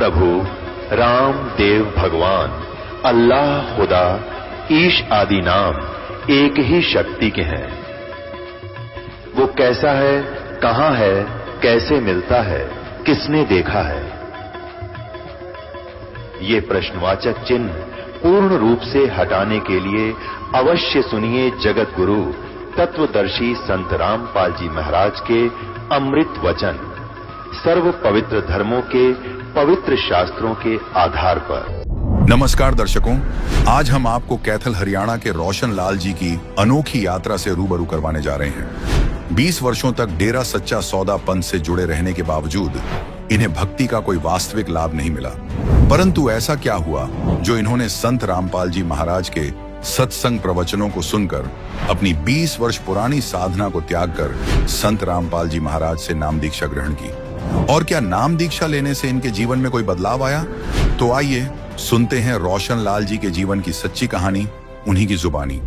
प्रभु राम देव भगवान अल्लाह खुदा ईश आदि नाम एक ही शक्ति के हैं। वो कैसा है, कहां है, कैसे मिलता है, किसने देखा है? ये प्रश्नवाचक चिन्ह पूर्ण रूप से हटाने के लिए अवश्य सुनिए जगत गुरु तत्वदर्शी संत रामपाल जी महाराज के अमृत वचन, सर्व पवित्र धर्मों के पवित्र शास्त्रों के आधार पर। नमस्कार दर्शकों, आज हम आपको कैथल हरियाणा के रोशन लाल जी की अनोखी यात्रा से रूबरू करवाने जा रहे हैं। 20 वर्षों तक डेरा सच्चा सौदा पंथ से जुड़े रहने के बावजूद इन्हें भक्ति का कोई वास्तविक लाभ नहीं मिला, परंतु ऐसा क्या हुआ जो इन्होंने संत रामपाल जी महाराज के सत्संग प्रवचनों को सुनकर अपनी 20 वर्ष पुरानी साधना को त्याग कर संत रामपाल जी महाराज से नाम दीक्षा ग्रहण की। और क्या नाम दीक्षा लेने से इनके जीवन में कोई बदलाव आया? तो आइए सुनते हैं रोशन लाल जी के जीवन की सच्ची कहानी, उन्हीं की जुबानी।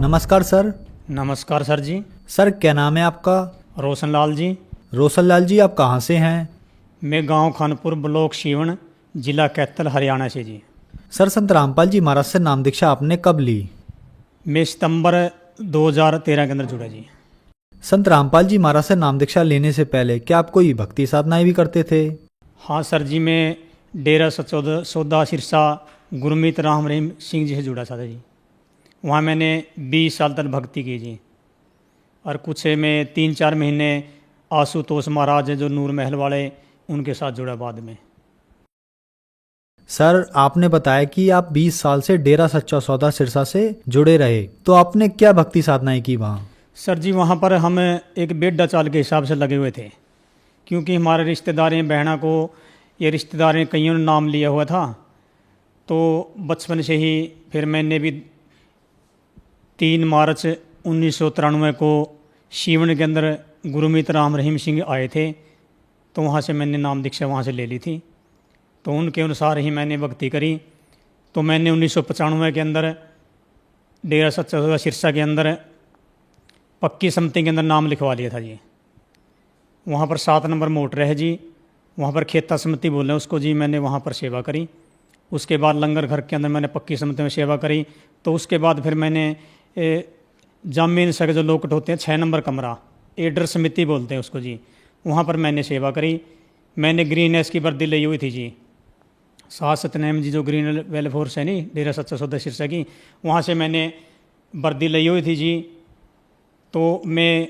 नमस्कार सर। नमस्कार सर जी। सर क्या नाम है आपका? रोशन लाल जी। रोशन लाल जी, आप कहाँ से हैं? मैं गांव खानपुर, ब्लॉक सीवण, जिला कैथल, हरियाणा से जी। सर संत रामपाल जी महाराज से नाम दीक्षा आपने कब ली? मैं सितंबर 2013 के अंदर जुड़ा जी। संत रामपाल जी महाराज से नाम दीक्षा लेने से पहले क्या आप कोई भक्ति साधनाएं भी करते थे? हाँ सर जी, मैं डेरा सच्चा सौदा सिरसा गुरमीत राम रहीम सिंह जी से जुड़ा था जी। वहाँ मैंने 20 साल तक भक्ति की जी। और कुछ मैं 3-4 महीने आशुतोष महाराज जो नूर महल वाले, उनके साथ जुड़ा बाद में। सर आपने बताया कि आप 20 साल से डेरा सच्चा सौदा सिरसा से जुड़े रहे, तो आपने क्या भक्ति साधनाएं की वहाँ? सर जी वहाँ पर हम एक बेड्डा चाल के हिसाब से लगे हुए थे, क्योंकि हमारे रिश्तेदारें बहना को ये रिश्तेदारें कईयों ने नाम लिया हुआ था। तो बचपन से ही फिर मैंने भी 3 मार्च 1993 को सीवण के अंदर गुरमीत राम रहीम सिंह आए थे, तो वहाँ से मैंने नाम दीक्षा वहाँ से ले ली थी। तो उनके अनुसार ही मैंने भक्ति करी। तो मैंने 1995 के अंदर डेरा सच्चा सौदा सिरसा के अंदर पक्की समिति के अंदर नाम लिखवा लिया था जी। वहाँ पर 7 नंबर मोटर है जी, वहाँ पर खेता समिति बोल रहे हैं उसको जी। मैंने वहाँ पर सेवा करी। उसके बाद लंगर घर के अंदर मैंने पक्की समिति में सेवा करी। तो उसके बाद फिर मैंने जामीन सके जो लोकट होते हैं 6 नंबर कमरा, एडर समिति बोलते हैं उसको जी, वहाँ पर मैंने सेवा करी। मैंने ग्रीन एस की वर्दी ली हुई थी जी। सात सतनाम जी जो ग्रीन वेलफेयर है नहीं, डेरा सच्चा सौदा सिरसा की, वहाँ से मैंने वर्दी ली हुई थी जी। तो मैं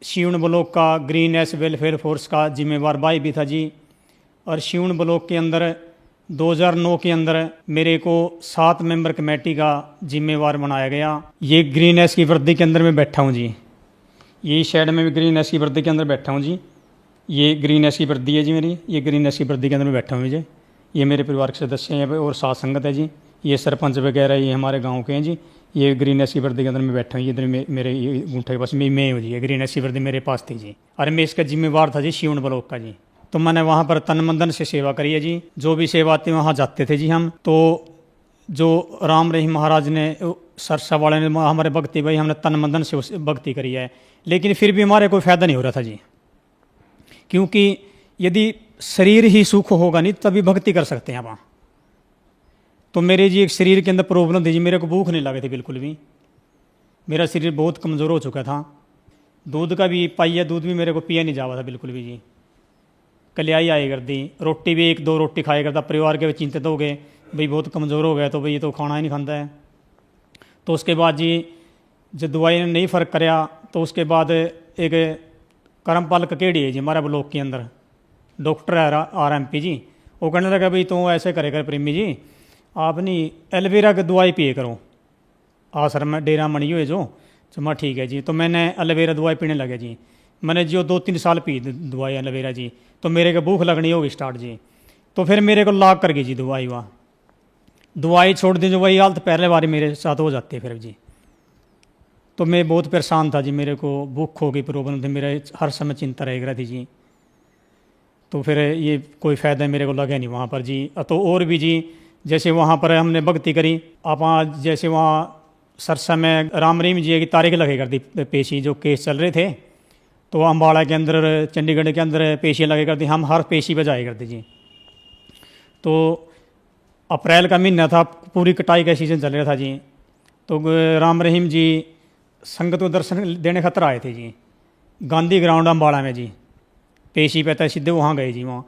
सीवण ब्लॉक का ग्रीन एस वेलफेयर फोर्स का जिम्मेवार भाई भी था जी। और सीवण ब्लॉक के अंदर 2009 के अंदर मेरे को 7 मेंबर कमेटी का जिम्मेवार बनाया गया। ये ग्रीन एस की वर्दी के अंदर मैं बैठा हूँ जी। ये साइड में भी ग्रीन एस की वर्दी के अंदर बैठा हूँ जी। ये ग्रीन एस की वर्दी है जी मेरी। ये ग्रीन एस की वर्दी के अंदर मैं बैठा हूँ जी। ये मेरे परिवार के सदस्य हैं और साथ संगत है जी। ये सरपंच वगैरह ये हमारे गांव के हैं जी। ये ग्रीन एस की वर्दी के अंदर मैं बैठा हूँ। ये इधर मेरे अंगूठे के पास मैं हूँ जी। ये ग्रीन एस की वर्दी मेरे पास थी जी। और मैं इसका जिम्मेवार था जी सीवण ब्लॉक का जी। तो मैंने वहाँ पर तन मन से सेवा करी है जी। जो भी सेवा आती वहाँ जाते थे जी हम। तो जो राम रहीम महाराज ने, सरसा वाले ने, हमारे भक्ति भाई, हमने तन मन से भक्ति करी है। लेकिन फिर भी हमारे कोई फ़ायदा नहीं हो रहा था जी, क्योंकि यदि शरीर ही सुख होगा नहीं तभी भक्ति कर सकते हैं आप। तो मेरे जी एक शरीर के अंदर प्रॉब्लम थी जी। मेरे को भूख नहीं लगी थी बिल्कुल भी। मेरा शरीर बहुत कमज़ोर हो चुका था। दूध का भी पाइया दूध भी मेरे को पिया नहीं जावा था बिल्कुल भी जी। कलियाई आई कर दी, रोटी भी 1-2 रोटी खाया करता। परिवार के चिंतित हो गए, भाई बहुत कमज़ोर हो गया तो भाई ये तो खाना ही नहीं खाता है। तो उसके बाद जी जब दवाई ने नहीं फ़र्क कराया, तो उसके बाद एक करमपाल ककेड़ी है जी हमारा ब्लॉक के अंदर, डॉक्टर है RMP जी। वो कहने लगा भाई तो ऐसे करे कर प्रेमी जी, आप नहीं एलोवेरा की दवाई पिए करो। आश्रम में डेरा मणी हुए जो चमा ठीक है जी। तो मैंने एलोवेरा दवाई पीने लगे जी। मैंने जो 2-3 साल पी दवाई एलोवेरा जी। तो मेरे को भूख लगनी होगी स्टार्ट जी। तो फिर मेरे को लाग कर गई जी दवाई। वहाँ दवाई छोड़ दी जो, वही हालत पहले बारी मेरे साथ हो जाती है फिर जी। तो मैं बहुत परेशान था जी। मेरे को भूख हो गई, प्रॉब्लम थी, मेरे हर समय चिंता रह रही थी जी। तो फिर ये कोई फ़ायदा मेरे को लगा नहीं वहाँ पर जी। तो और भी जी, जैसे वहाँ पर हमने भक्ति करी आप, जैसे वहाँ सरसा में राम रहीम जी की तारीख लगे करती पेशी, जो केस चल रहे थे। तो अम्बाड़ा के अंदर, चंडीगढ़ के अंदर पेशियाँ लगे करती, हम हर पेशी पर जाए करते जी। तो अप्रैल का महीना था, पूरी कटाई का सीज़न चल रहा था जी। तो राम रहीम जी संगत को दर्शन देने खतर आए थे जी, गांधी ग्राउंड अम्बाड़ा में जी, पेशी पे था, सीधे वहाँ गए जी, वहाँ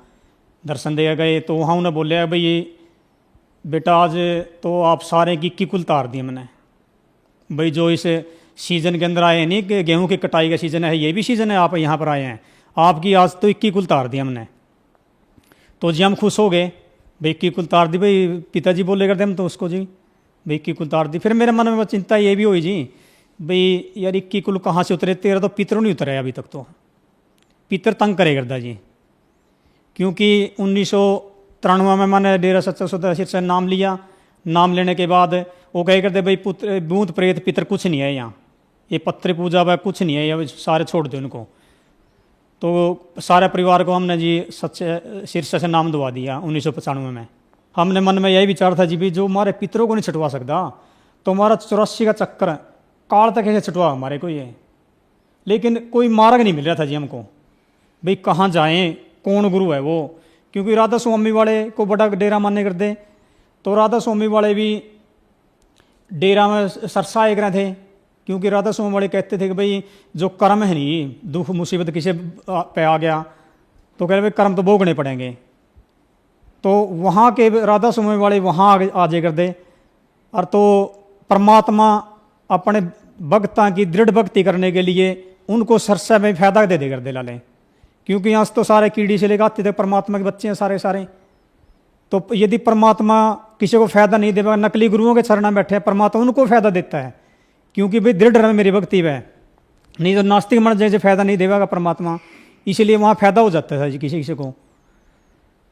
दर्शन दे गए। तो वहाँ उन्हें बोले भाई बेटा आज तो आप सारे की कुल तार दिए मैंने, भाई जो इस सीज़न के अंदर आए नहीं कि गेहूं की कटाई का सीज़न है, ये भी सीज़न है, आप यहाँ पर आए हैं, आपकी आज तो 21 कुल तार दिया हमने। तो जी हम खुश हो गए, भाई 21 कुल तार दी, भाई पिताजी बोले करते हम तो उसको जी, भाई 21 कुल तार दी। फिर मेरे मन में चिंता ये भी हुई जी, भाई यार 21 कुल कहाँ से उतरे, तेरा तो पितर नहीं उतरे अभी तक, तो पितर तंग करे करता जी। क्योंकि 1993 में मैंने डेरा सच्चा सौदा से नाम लिया, नाम लेने के बाद वो कहे करते भाई पुत्र भूत प्रेत पितर कुछ नहीं है यहाँ, ये पत्र पूजा वह कुछ नहीं है, ये सारे छोड़ दो उनको। तो सारे परिवार को हमने जी सच्चे शीर्ष से नाम दवा दिया 1995 में। हमने मन में यही विचार था जी भी जो हमारे पितरों को नहीं छुटवा सकता तो हमारा 84 का चक्कर काल तक कैसे छुटवा हमारे को ये। लेकिन कोई मार्ग नहीं मिल रहा था जी हमको, भाई कहाँ जाएं, कौन गुरु है वो। क्योंकि राधा स्वामी वाले को बड़ा डेरा मानने करते, तो राधा स्वामी वाले भी डेरा में सरसाए कर थे। क्योंकि राधा स्वामी वाले कहते थे कि भाई जो कर्म है नहीं, दुख मुसीबत किसी पे आ गया तो कह रहे भाई कर्म तो भोगने पड़ेंगे। तो वहाँ के राधा स्वामी वाले वहाँ आ जाए कर दे, और तो परमात्मा अपने भक्तां की दृढ़ भक्ति करने के लिए उनको सरसा में फायदा दे कर दे लाले। क्योंकि यहाँ तो सारे कीड़ी से लेकर आते थे, परमात्मा के बच्चे हैं सारे सारे। तो यदि परमात्मा किसी को फायदा नहीं देगा, नकली गुरुओं के चरण में बैठे हैं, परमात्मा उनको फायदा देता है। क्योंकि भाई दृढ़ रहे मेरी भक्ति वह, नहीं तो नास्तिक मन जैसे फायदा नहीं देगा परमात्मा, इसलिए वहाँ फायदा हो जाता है किसी किसी को।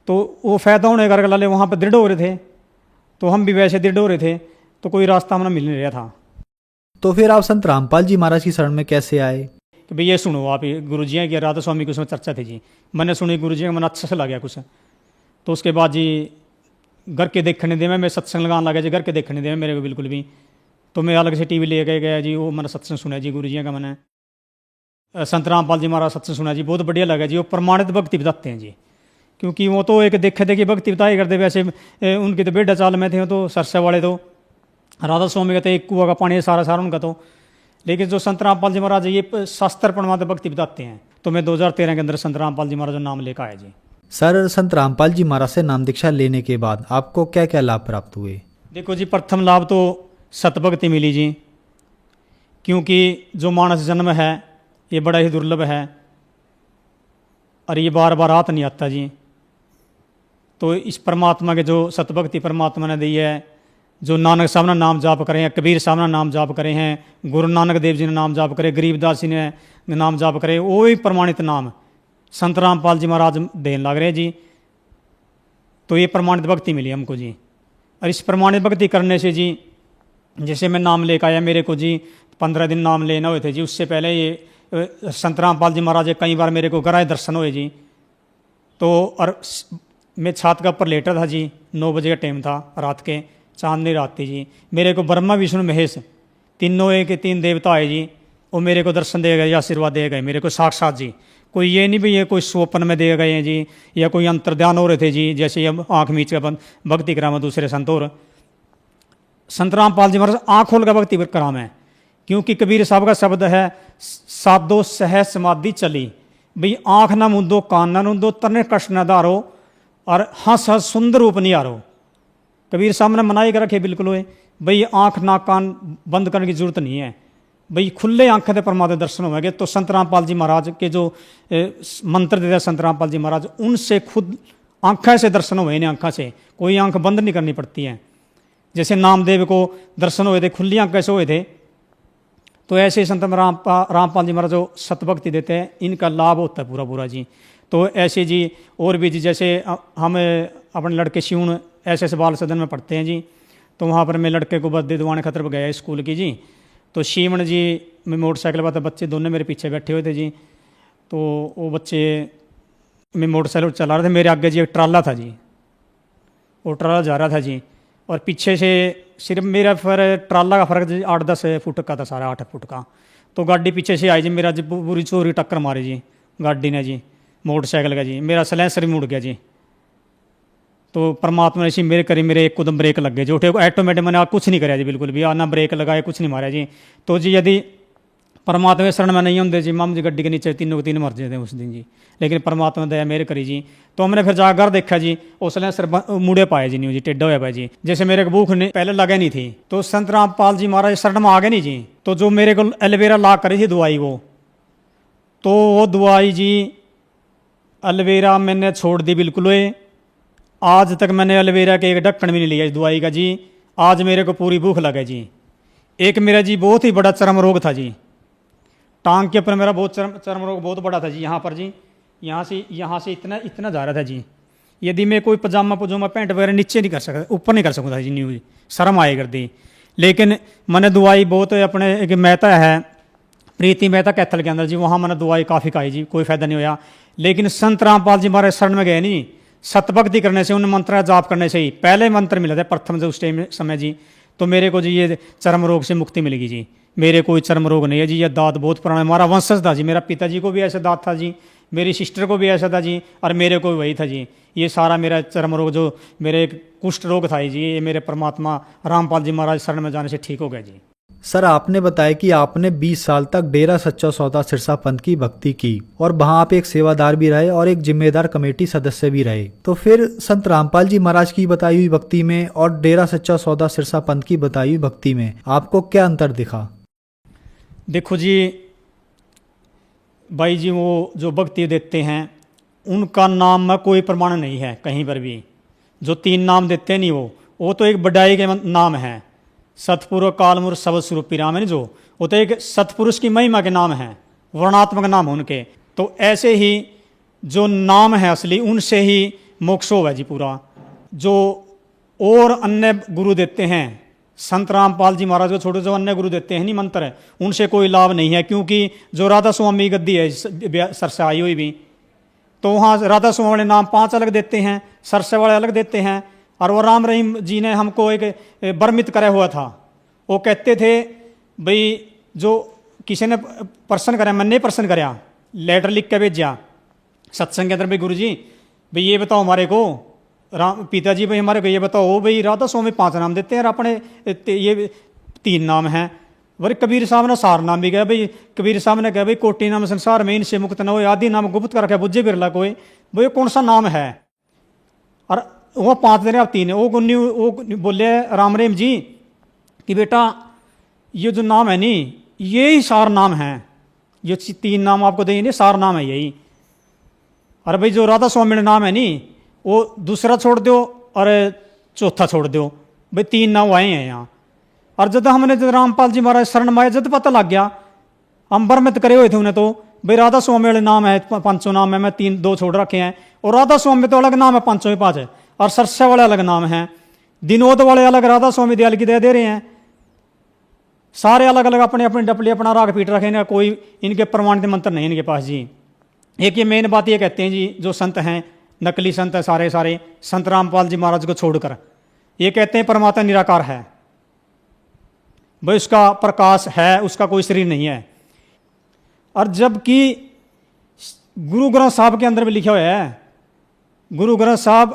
तो वो फायदा होने करके लाले वहाँ पर दृढ़ हो रहे थे, तो हम भी वैसे दृढ़ हो रहे थे, तो कोई रास्ता हमें मिल नहीं रहा था। तो फिर आप संत रामपाल जी महाराज की शरण में कैसे आए? कि भाई ये सुनो आप, गुरु जी हैं कि राधा स्वामी की उसमें चर्चा थी जी, मैंने सुनी गुरु जी का मन अच्छा से लगा कुछ। तो उसके बाद जी घर के देखने दे, मैं सत्संग लगाने लगा जी, घर के देखने दे मेरे को बिल्कुल भी। तो मैं अलग से टीवी ले गया जी, वो मैंने सत्संग सुना जी गुरु जी का। मैंने संत रामपाल जी महाराज सत्संग सुना जी, बहुत बढ़िया लगा जी। वो प्रमाणित भक्ति बताते हैं जी, क्योंकि वो तो एक देखे थे कि भक्ति बताए करते, वैसे उनकी तो बेटा चाल में थे तो सरसे वाले, तो राधा स्वामी का तो एक कुआ का पानी सारा सारा उनका। तो लेकिन जो संत रामपाल जी महाराज ये शास्त्र प्रमाणित भक्ति बताते हैं, तो मैं 2013 के अंदर संत रामपाल जी महाराज नाम लेकर आया जी। सर संत रामपाल जी महाराज से नाम दीक्षा लेने के बाद आपको क्या क्या लाभ प्राप्त हुए? देखो जी, प्रथम लाभ तो सतभक्ति मिली जी, क्योंकि जो मानस जन्म है ये बड़ा ही दुर्लभ है और ये बार बार हाथ नहीं आता जी। तो इस परमात्मा के जो सतभक्ति परमात्मा ने दी है, जो नानक साहब ने नाम जाप करे हैं, कबीर साहब ने नाम जाप करे हैं, गुरु नानक देव जी ने नाम जाप करे, गरीबदास जी ने नाम जाप करे, वो ही प्रमाणित नाम संत रामपाल जी महाराज देने लग रहे जी। तो ये प्रमाणित भक्ति मिली हमको जी। और इस प्रमाणित भक्ति करने से जी, जैसे मैं नाम लेकर आया, मेरे को जी 15 दिन नाम लेना हुए थे जी। उससे पहले ये संत रामपाल जी महाराज कई बार मेरे को गराए दर्शन हुए जी। तो और मैं छात का ऊपर लेटा था जी, 9 बजे का टाइम था रात के, चांदनी रात थी जी। मेरे को ब्रह्मा विष्णु महेश तीनों एक 3 देवता आए जी, वो मेरे को दर्शन दे गए, आशीर्वाद दे गए मेरे को साक्षात जी। कोई ये नहीं भी ये कोई स्वप्न में दे गए हैं जी, या कोई अंतर्ध्यान हो रहे थे जी, जैसे ये आँख मीच का भक्ति कराम दूसरे संत। और संत रामपाल जी महाराज आँख खोल का भक्ति कराम है, क्योंकि कबीर साहब का शब्द है साधो सह समाधि चली, भाई आँख ना मुंदो कान ना मुंदो तने कष्ट न धारो और हंस हंस सुंदर रूप नहीं आरो। कबीर साहब ने मनाई कर रखे बिल्कुल हुए, भाई आँख नाक कान बंद करने की जरूरत नहीं है, भाई खुले आंखें से परमात्मा दर्शन होंगे। तो संत रामपाल जी महाराज के जो मंत्र देते संत रामपाल जी महाराज, उनसे खुद आंखें से दर्शन हुए, इन्हें आंखों से कोई आंख बंद नहीं करनी पड़ती है। जैसे नामदेव को दर्शन हुए थे खुली आंखें से हुए थे, तो ऐसे संत रामपाल जी महाराज जो सतभक्ति देते हैं, इनका लाभ होता है पूरा पूरा जी। तो ऐसे जी और भी जी, जैसे हम अपने लड़के शिवन ऐसे बाल सदन में पढ़ते हैं जी, तो वहाँ पर मैं लड़के को बर्थडे दुआने खतर पर गया स्कूल की जी। तो शिवन जी मैं मोटरसाइकिल पर था, बच्चे दोनों मेरे पीछे बैठे हुए थे जी। तो वो बच्चे मैं मोटरसाइकिल चला रहे थे, मेरे आगे जी एक ट्राला था जी, वो ट्राला जा रहा था जी, और पीछे से सिर्फ मेरा फिर ट्राला का फर्क जी 8-10 फुट का था, सारा 8 फुट का। तो गाड़ी पीछे से आई जी, मेरा जी पूरी चोरी टक्कर मारी जी गाड़ी ने जी मोटरसाइकिल का जी, मेरा सलेंसर ही मुड़ गया जी। तो तो परमात्मा ने इसी मेरे करी मेरे एक कदम ब्रेक लग गए जो ऑटोमेटिक मैंने कुछ नहीं कराया जी, बिल्कुल भी ना ब्रेक लगाया, कुछ नहीं मारा जी। तो जी यदि परमात्मा के शरण में नहीं होंगे जी, माम जी गड्डी के नीचे तीनों के तीन मर जाते उस दिन जी, लेकिन परमात्मा दया मेरे करी जी। तो हमने फिर जाकर घर देखा जी, उसने सिर मुड़े पाए जी, नहीं जी टेढ़ा हुआ पाया जी, जैसे मेरे को भूख नहीं पहले लगे नहीं थी। तो संत रामपाल जी महाराज शरण में आ गए नहीं जी। तो जो मेरे को एलोवेरा ला करी थी दवाई वो दवाई जी एलोवेरा मैंने छोड़ दी बिल्कुल। आज तक मैंने एलोवेरा के एक ढक्कन भी नहीं लिया इस दवाई का जी। आज मेरे को पूरी भूख लगे जी। एक मेरा जी बहुत ही बड़ा चर्म रोग था जी, टांग के ऊपर मेरा बहुत चर्म रोग बहुत बड़ा था जी, यहाँ पर जी यहाँ से इतना जा रहा था जी। यदि मैं कोई पजामा पैंट वगैरह नीचे नहीं कर सकता, ऊपर नहीं कर सकता था जी, न्यूज शर्म आए कर दी। लेकिन मैंने दवाई बहुत अपने एक मेहता है प्रीति मेहता कैथल के अंदर जी, वहाँ मैंने दवाई काफ़ी खाई जी, कोई फायदा नहीं होया। लेकिन संत रामपाल जी हमारे शरण में गए नहीं, सतभक्ति करने से, उन मंत्र जाप करने से ही पहले मंत्र मिला था प्रथम जो उस टाइम समय जी। तो मेरे को जी ये चर्म रोग से मुक्ति मिलेगी जी। मेरे कोई चर्म रोग नहीं है जी, ये दांत बहुत पुराना, हमारा वंशज था जी, मेरा पिताजी को भी ऐसा दांत था जी, मेरी सिस्टर को भी ऐसा था जी, और मेरे को भी वही था जी। ये सारा मेरा चर्म रोग जो मेरे एक कुष्ठ रोग था जी, ये मेरे परमात्मा रामपाल जी महाराज शरण में जाने से ठीक हो गया जी। सर आपने बताया कि आपने 20 साल तक डेरा सच्चा सौदा सिरसा पंथ की भक्ति की और वहां आप एक सेवादार भी रहे और एक जिम्मेदार कमेटी सदस्य भी रहे। तो फिर संत रामपाल जी महाराज की बताई हुई भक्ति में और डेरा सच्चा सौदा सिरसा पंथ की बताई हुई भक्ति में आपको क्या अंतर दिखा? देखो जी भाई जी, वो जो भक्ति देते हैं उनका नाम में कोई प्रमाण नहीं है कहीं पर भी। जो 3 नाम देते नहीं वो तो एक बड़ाई के नाम है, सतपुर कालमूर शब्द स्वरूपी राम है जो, वो तो एक सतपुरुष की महिमा के नाम है, वर्णात्मक नाम है उनके। तो ऐसे ही जो नाम है असली उनसे ही मोक्ष होगा जी पूरा। जो और अन्य गुरु देते हैं संत रामपाल जी महाराज को छोड़ो, जो अन्य गुरु देते हैं नहीं मंत्र, उनसे कोई लाभ नहीं है। क्योंकि जो राधा स्वामी गद्दी है सरसे आई हुई भी, तो वहाँ राधा स्वामी वाले नाम 5 अलग देते हैं, सरसे वाले अलग देते हैं। और वो राम रहीम जी ने हमको एक बर्मित करा हुआ था। वो कहते थे भाई जो किसी ने प्रश्न कराया, मैंने प्रश्न कराया, लेटर लिख के भेजा सत्संग के अंदर, भाई गुरु जी भाई ये बताओ हमारे को, राम पिताजी भाई हमारे को ये बताओ, भाई राधा स्वामी 5 नाम देते हैं और अपने ये 3 नाम हैं। वही कबीर साहब ने 4 नाम भी गया, भाई कबीर साहब ने कहा भाई कोटि नाम संसार में इनसे मुक्त न हो, आदि नाम गुप्त कर रखा बुझे बिरला कोई, भाई कौन सा नाम है? और वो 5 दे रहे आप 3 है। वो बोले राम रहीम जी कि बेटा ये जो नाम है नी ये ही 4 नाम हैं, ये 3 नाम आपको देंगे 4 नाम है यही। अरे भाई जो राधा स्वामी नाम है नी वो दूसरा छोड़ दो और चौथा छोड़ दो, भाई 3 नाम आए हैं यहाँ। और जब हमने जब रामपाल जी महाराज शरण में आए, जब पता लग गया, हम बरमित करे हुए थे उन्हें, तो भाई राधा स्वामी वाले नाम है 5 नाम है, मैं 2 छोड़ रखे हैं, और राधा स्वामी तो अलग नाम है 5 में 5 है, और सरसा वाले अलग नाम हैं, दिनोद वाले अलग, राधा स्वामी दयाल की दया दे रहे हैं, सारे अलग अलग अपने अपने डपली अपना राग पीट रखे हैं, कोई इनके प्रमाणित मंत्र नहीं इनके पास जी। एक ये मेन बात ये कहते हैं जी, जो संत हैं नकली संत है सारे संत रामपाल जी महाराज को छोड़कर, ये कहते हैं परमात्मा निराकार है, भाई उसका प्रकाश है, उसका कोई शरीर नहीं है। और जबकि गुरु ग्रंथ साहब के अंदर भी लिखा हुआ है, गुरु ग्रंथ साहब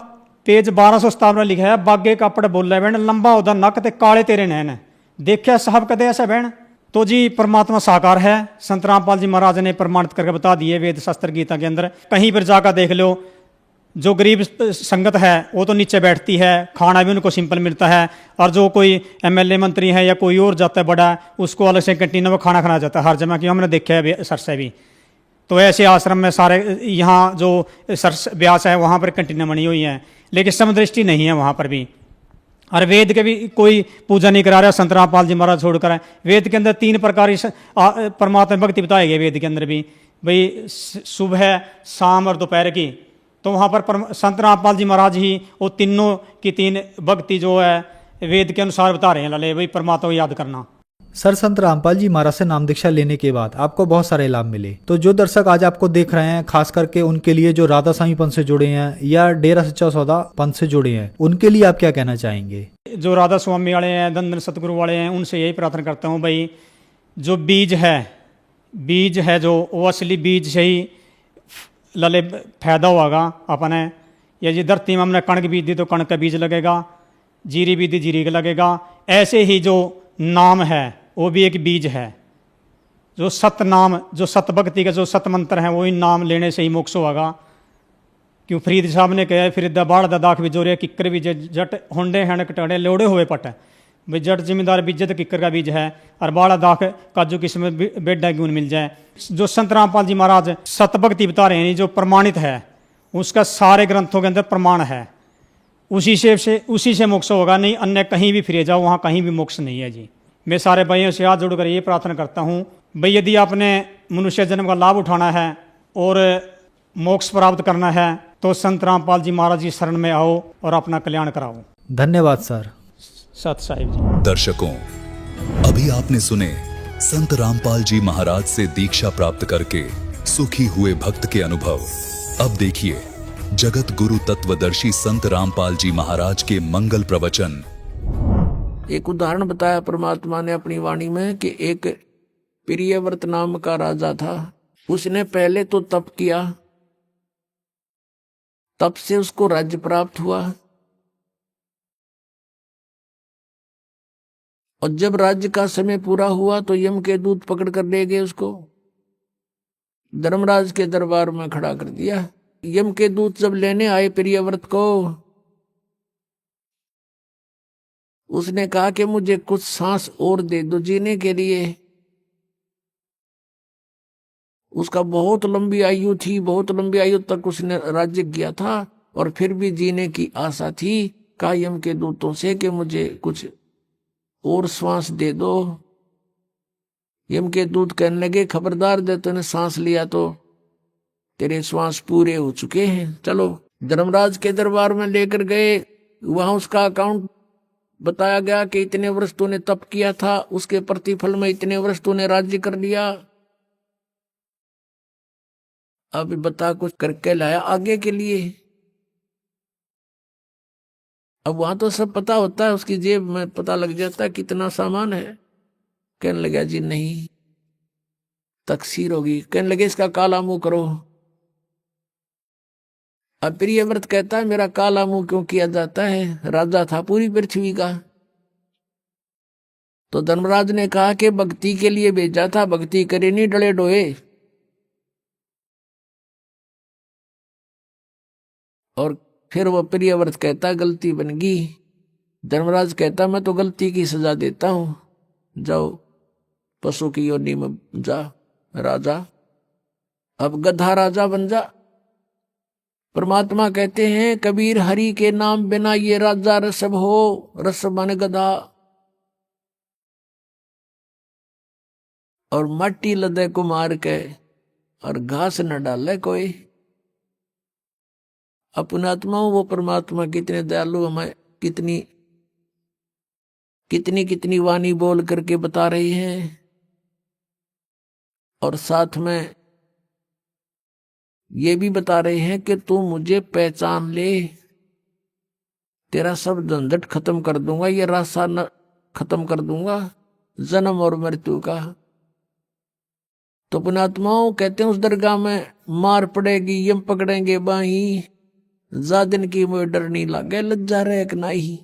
पेज 1257 में लिखा है, बागे कापड़ बोले बहन लंबा उदा नक ते काले तेरे नैन, देखा साहब कदे ऐसा बहन। तो जी परमात्मा साकार है, संत रामपाल जी महाराज ने प्रमाणित करके बता दिए वेद शास्त्र गीता के अंदर। कहीं पर जाकर देख लो, जो गरीब संगत है वो तो नीचे बैठती है, खाना भी उनको सिंपल मिलता है, और जो कोई एमएलए मंत्री है या कोई और जाता है बड़ा, उसको अलग से कैंटीन में खाना खाना जाता है हर जगह की, हमने देखा है सरसे भी। तो ऐसे आश्रम में सारे, यहाँ जो सरस ब्यास है वहाँ पर कैंटीनें बनी हुई हैं, लेकिन समदृष्टि नहीं है वहाँ पर भी। और वेद के भी कोई पूजा नहीं करा रहा संत रामपाल जी महाराज छोड़कर है। वेद के अंदर 3 प्रकार की परमात्मा भक्ति बताई गई वेद के अंदर भी, भाई सुबह शाम और दोपहर की। तो वहाँ पर संत रामपाल जी महाराज ही वो तीनों की 3 भक्ति जो है वेद के अनुसार बता रहे हैं, लले भाई परमात्मा को याद करना। सर संत रामपाल जी महाराज से नाम दीक्षा लेने के बाद आपको बहुत सारे लाभ मिले, तो जो दर्शक आज आपको देख रहे हैं, खास करके उनके लिए जो राधा स्वामी पंथ से जुड़े हैं या डेरा सच्चा सौदा पंथ से जुड़े हैं, उनके लिए आप क्या कहना चाहेंगे? जो राधा स्वामी वाले हैं, दंदन सतगुरु वाले हैं, उनसे यही प्रार्थना करता हूँ भाई, जो बीज है जो वो असली बीज से ही लले फायदा होगा अपने, या जी धरती में हमने कणक बीज दी तो कणक का बीज लगेगा, जीरी बीज दी जीरी का लगेगा। ऐसे ही जो नाम है वो भी एक बीज है। जो सत नाम, जो सत भक्ति का जो सत मंत्र है, वो इन नाम लेने से ही मोक्ष होगा। क्यों फरीद साहब ने कहा, फिर बाढ़ दा दाख बिजोरे किक्कर बीज जट होंडे हैं कटाड़े लोड़े हुए पट। भाई जट जिम्मेदार बीज तो किक्कर का बीज है, और बाड़ा दाख काजू किस्म बेडा क्यों मिल जाए। जो संत रामपाल जी महाराज सत भक्ति बता रहे हैं, जो प्रमाणित है, उसका सारे ग्रंथों के अंदर प्रमाण है। उसी से मोक्ष होगा, नहीं अन्य कहीं भी फिरे जाओ वहाँ कहीं भी मोक्ष नहीं है जी। मैं सारे भाइयों से हाथ जोड़कर ये प्रार्थना करता हूँ, भाई यदि आपने मनुष्य जन्म का लाभ उठाना है और मोक्ष प्राप्त करना है तो संत रामपाल जी महाराज की शरण में आओ और अपना कल्याण कराओ। धन्यवाद सर। सत साहिब जी। दर्शकों, अभी आपने सुने संत रामपाल जी महाराज से दीक्षा प्राप्त करके सुखी हुए भक्त के अनुभव। अब देखिए जगत गुरु तत्वदर्शी संत रामपाल जी महाराज के मंगल प्रवचन। एक उदाहरण बताया परमात्मा ने अपनी वाणी में कि एक प्रियव्रत नाम का राजा था। उसने पहले तो तप किया, तप से उसको राज्य प्राप्त हुआ, और जब राज्य का समय पूरा हुआ तो यम के दूत पकड़ कर ले गए, उसको धर्मराज के दरबार में खड़ा कर दिया। यम के दूत जब लेने आए प्रियव्रत को, उसने कहा कि मुझे कुछ सांस और दे दो जीने के लिए। उसका बहुत लंबी आयु थी, बहुत लंबी आयु तक उसने राज्य किया था, और फिर भी जीने की आशा थी। कहा यम के दूतों से कि मुझे कुछ और श्वास दे दो। यम के दूत कहने लगे, खबरदार दे, तूने सांस लिया तो तेरे श्वास पूरे हो चुके हैं। चलो धर्मराज के दरबार में लेकर गए। वहां उसका अकाउंट बताया गया कि इतने वर्ष तूने तप किया था, उसके प्रतिफल में इतने वर्ष तूने राज्य कर लिया। अब बता कुछ करके लाया आगे के लिए। अब वहां तो सब पता होता है, उसकी जेब में पता लग जाता है कितना सामान है। कहने लगा जी नहीं, तकसीर होगी। कहने लगे इसका काला मुंह करो। अब प्रियव्रत कहता है मेरा काला मुंह क्यों किया जाता है, राजा था पूरी पृथ्वी का। तो धर्मराज ने कहा कि भक्ति के लिए भेजा था, भक्ति करे नहीं डले डोए। और फिर वो प्रियव्रत कहता गलती बन गई। धर्मराज कहता मैं तो गलती की सजा देता हूं, जाओ पशु की योनि में जा राजा, अब गधा राजा बन जा। परमात्मा कहते हैं कबीर हरि के नाम बिना ये राजा रसब हो, रस बन गधा। और मट्टी लदे को मार के और घास न डाले कोई। अपने आत्माओं वो परमात्मा कितने दयालु हमें कितनी कितनी कितनी वाणी बोल करके बता रही हैं। और साथ में ये भी बता रहे हैं कि तू मुझे पहचान ले, तेरा सब झंझट खत्म कर दूंगा, ये रास्ता न खत्म कर दूंगा जन्म और मृत्यु का। तो पुणात्माओं कहते हैं उस दरगाह में मार पड़ेगी, यम पकड़ेंगे बाही, जा दिन की मुझे डर नहीं लागे, लज्जा रहे कि नहीं।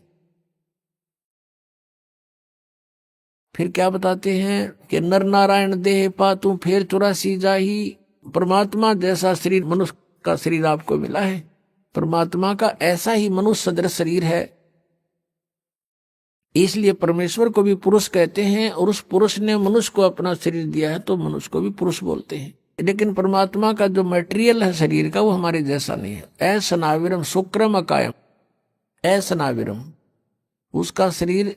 फिर क्या बताते हैं कि नर नारायण देह पा तू फिर 84 जाही। परमात्मा जैसा शरीर मनुष्य का शरीर आपको मिला है, परमात्मा का ऐसा ही मनुष्य सदृश शरीर है। इसलिए परमेश्वर को भी पुरुष कहते हैं, और उस पुरुष ने मनुष्य को अपना शरीर दिया है तो मनुष्य को भी पुरुष बोलते हैं। लेकिन परमात्मा का जो मटेरियल है शरीर का वो हमारे जैसा नहीं है। ऐसनाविरम शुक्रम अकायम, ऐसनाविरम, उसका शरीर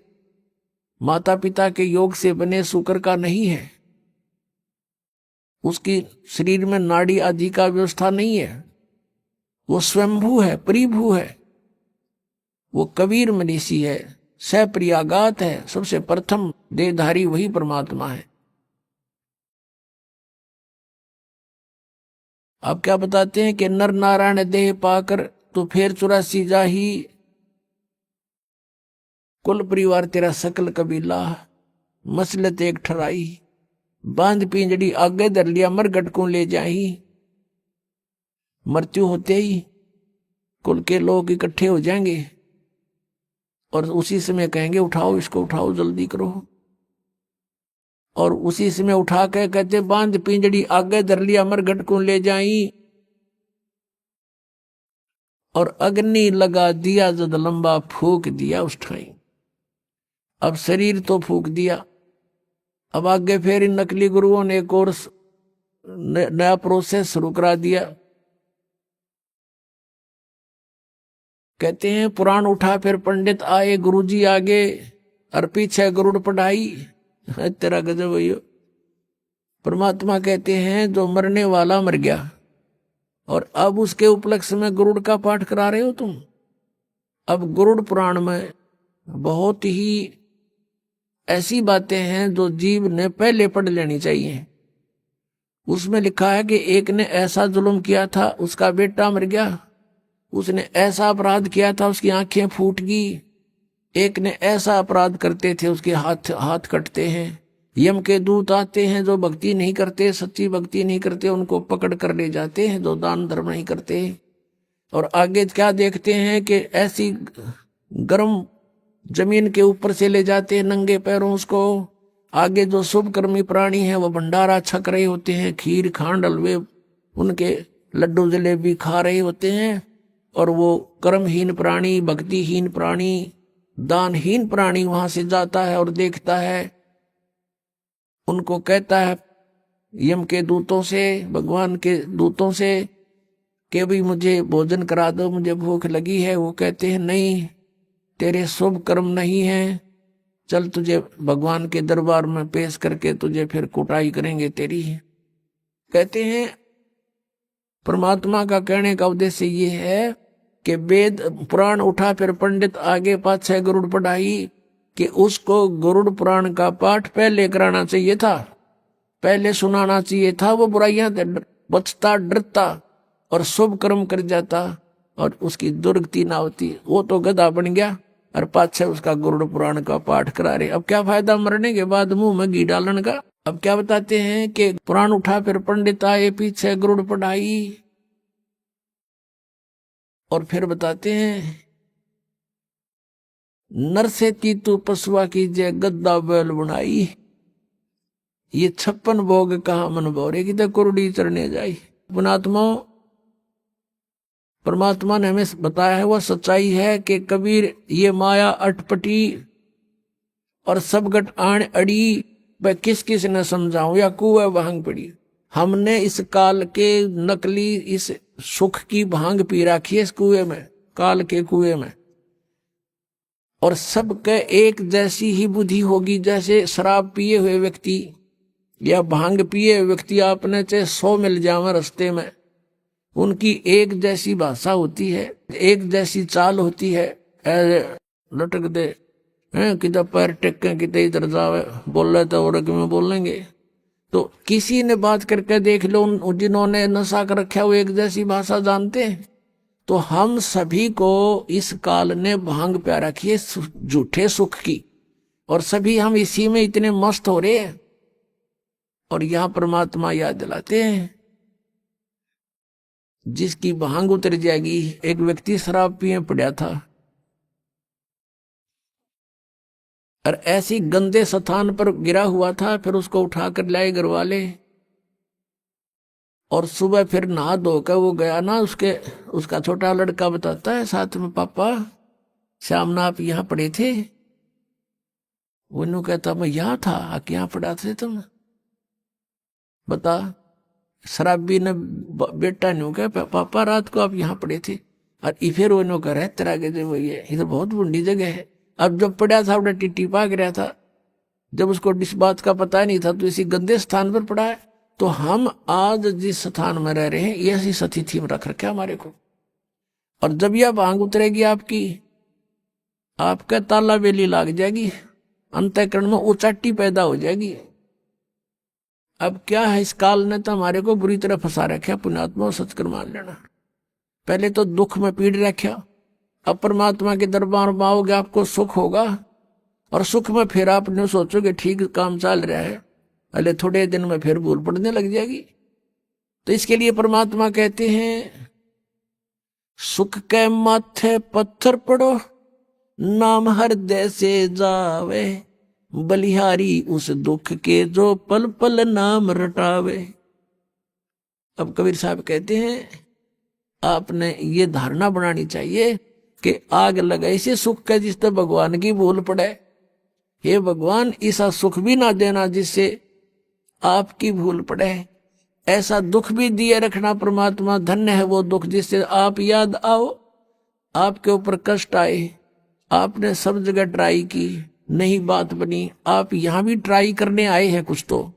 माता पिता के योग से बने शुक्र का नहीं है। उसकी शरीर में नाड़ी आदि का व्यवस्था नहीं है, वो स्वयंभू है, परिभू है, वो कबीर मनीषी है, सप्रियागात है, सबसे प्रथम देहधारी वही परमात्मा है। आप क्या बताते हैं कि नर नारायण देह पाकर तो फिर 84 जाही, कुल परिवार तेरा सकल कबीला, मसलत एक ठराई, बांध पिंजड़ी आगे धर लिया, मरगट को ले जाही। मृत्यु होते ही कुल के लोग इकट्ठे हो जाएंगे और उसी समय कहेंगे उठाओ इसको, उठाओ जल्दी करो। और उसी समय उठा के कहते बांध पिंजड़ी आगे धर लिया मरघट को ले जाई, और अग्नि लगा दिया जद लंबा फूक दिया उस ठाई। अब शरीर तो फूक दिया, अब आगे फिर इन नकली गुरुओं ने एक और नया प्रोसेस शुरू करा दिया। कहते हैं पुराण उठा फिर पंडित आए, गुरुजी आगे और पीछे गरुड़ पढ़ाई। तेरा गजब भैया। परमात्मा कहते हैं जो मरने वाला मर गया और अब उसके उपलक्ष्य में गरुड़ का पाठ करा रहे हो तुम। अब गरुड़ पुराण में बहुत ही ऐसी बातें हैं जो जीव ने पहले पढ़ लेनी चाहिए। उसमें लिखा है कि एक ने ऐसा जुल्म किया था, उसका बेटा मर गया। उसने ऐसा अपराध किया था, उसकी आंखें फूट गई। एक ने ऐसा अपराध करते थे, उसके हाथ कटते हैं। यम के दूत आते हैं, जो भक्ति नहीं करते, सच्ची भक्ति नहीं करते, उनको पकड़ कर ले जाते हैं, जो दान धर्म नहीं करते। और आगे क्या देखते हैं कि ऐसी गर्म जमीन के ऊपर से ले जाते हैं नंगे पैरों उसको। आगे जो शुभ कर्मी प्राणी हैं वो भंडारा छक रहे होते हैं, खीर खांड हलवे उनके लड्डू जलेबी खा रहे होते हैं। और वो कर्महीन प्राणी, भक्तिहीन प्राणी, दानहीन प्राणी वहां से जाता है और देखता है, उनको कहता है यम के दूतों से, भगवान के दूतों से कि भी मुझे भोजन करा दो, मुझे भूख लगी है। वो कहते हैं नहीं, तेरे शुभ कर्म नहीं है, चल तुझे भगवान के दरबार में पेश करके तुझे फिर कुटाई करेंगे तेरी। कहते हैं परमात्मा का कहने का उद्देश्य ये है कि वेद पुराण उठा फिर पंडित आगे पाछे गरुड़ पढ़ाई, कि उसको गरुड़ पुराण का पाठ पहले कराना चाहिए था, पहले सुनाना चाहिए था। वो बुराइयां बचता, डरता और शुभ कर्म कर जाता और उसकी दुर्गति ना होती। वो तो गधा बन गया और पाछे उसका गरुड़ पुराण का पाठ करा रहे। अब क्या फायदा मरने के बाद मुंह में घी डालन का। अब क्या बताते हैं कि पुराण उठा फिर पंडित आए, पीछे गरुड़ पढ़ाई। और फिर बताते हैं नर से तीतु पशुआ की जय गद्दा बैल बुनाई। ये 56 भोग कहा मन भौरे की तो कुरडी चरने जाई। पुणात्मा परमात्मा ने हमें बताया है, वह सच्चाई है कि कबीर ये माया अटपटी और सब गट आण अड़ी, वह किस किस ने समझाऊं या कुएं भांग पड़ी। हमने इस काल के नकली इस सुख की भांग पी रखी है इस कुएं में, काल के कुएं में। और सबके एक जैसी ही बुद्धि होगी। जैसे शराब पिए हुए व्यक्ति या भांग पिए हुए व्यक्ति आपने चाहे 100 मिल जावे रास्ते में, उनकी एक जैसी भाषा होती है, एक जैसी चाल होती है। लटक दे किधर पैर टेके किधर इधर जावे, बोल रहे तो और में बोलेंगे। तो किसी ने बात करके देख लो, जिन्होंने नशा कर रखा वो एक जैसी भाषा जानते हैं। तो हम सभी को इस काल ने भांग प्या रखी है झूठे सुख की, और सभी हम इसी में इतने मस्त हो रहे हैं। और यहां परमात्मा याद दिलाते हैं जिसकी भांग उतर जाएगी। एक व्यक्ति शराब पिए पड़ा था और ऐसी गंदे स्थान पर गिरा हुआ था, फिर उसको उठाकर लाए घर वाले। और सुबह फिर नहा धोकर वो गया ना, उसका छोटा लड़का बताता है साथ में, पापा शाम ना आप यहाँ पड़े थे। वो कहता मैं यहाँ था, यहाँ पड़ा थे तुम, बता। शराबी ने बेटा ने कहा पापा रात को आप यहाँ पड़े थे। और फिर वो कह रहे तेरा के वो ये तो बहुत बुंडी जगह है। अब जब पड़ा था उड़ा टिट्टी पाक रहा था, जब उसको इस बात का पता नहीं था तो इसी गंदे स्थान पर पड़ा है। तो हम आज जिस स्थान में रह रहे हैं ये ऐसी स्थिति में रख रखे हमारे को। और जब यह भांग उतरेगी आपकी, आपका ताला बेली लाग जाएगी, अंतःकरण में उचाटी पैदा हो जाएगी। अब क्या है, इस काल ने तो हमारे को बुरी तरह फंसा रखा। पुण्यात्मा सचकर मान लेना, पहले तो दुख में पीड़ रखा, अब परमात्मा के दरबार में आओगे आपको सुख होगा। और सुख में फिर आपने सोचोगे ठीक काम चल रहा है, अरे थोड़े दिन में फिर भूल पड़ने लग जाएगी। तो इसके लिए परमात्मा कहते हैं सुख के माथे पत्थर पड़ो, नाम हृदय से जावे, बलिहारी उस दुख के जो पल पल नाम रटावे। अब कबीर साहब कहते हैं आपने ये धारणा बनानी चाहिए कि आग लगाई से सुख का जिससे भगवान की भूल पड़े। हे भगवान, ऐसा सुख भी ना देना जिससे आपकी भूल पड़े, ऐसा दुख भी दिए रखना परमात्मा। धन्य है वो दुख जिससे आप याद आओ, आपके ऊपर कष्ट आए, आपने सब जगह ट्राई की, नहीं बात बनी, आप यहां भी ट्राई करने आए हैं कुछ तो,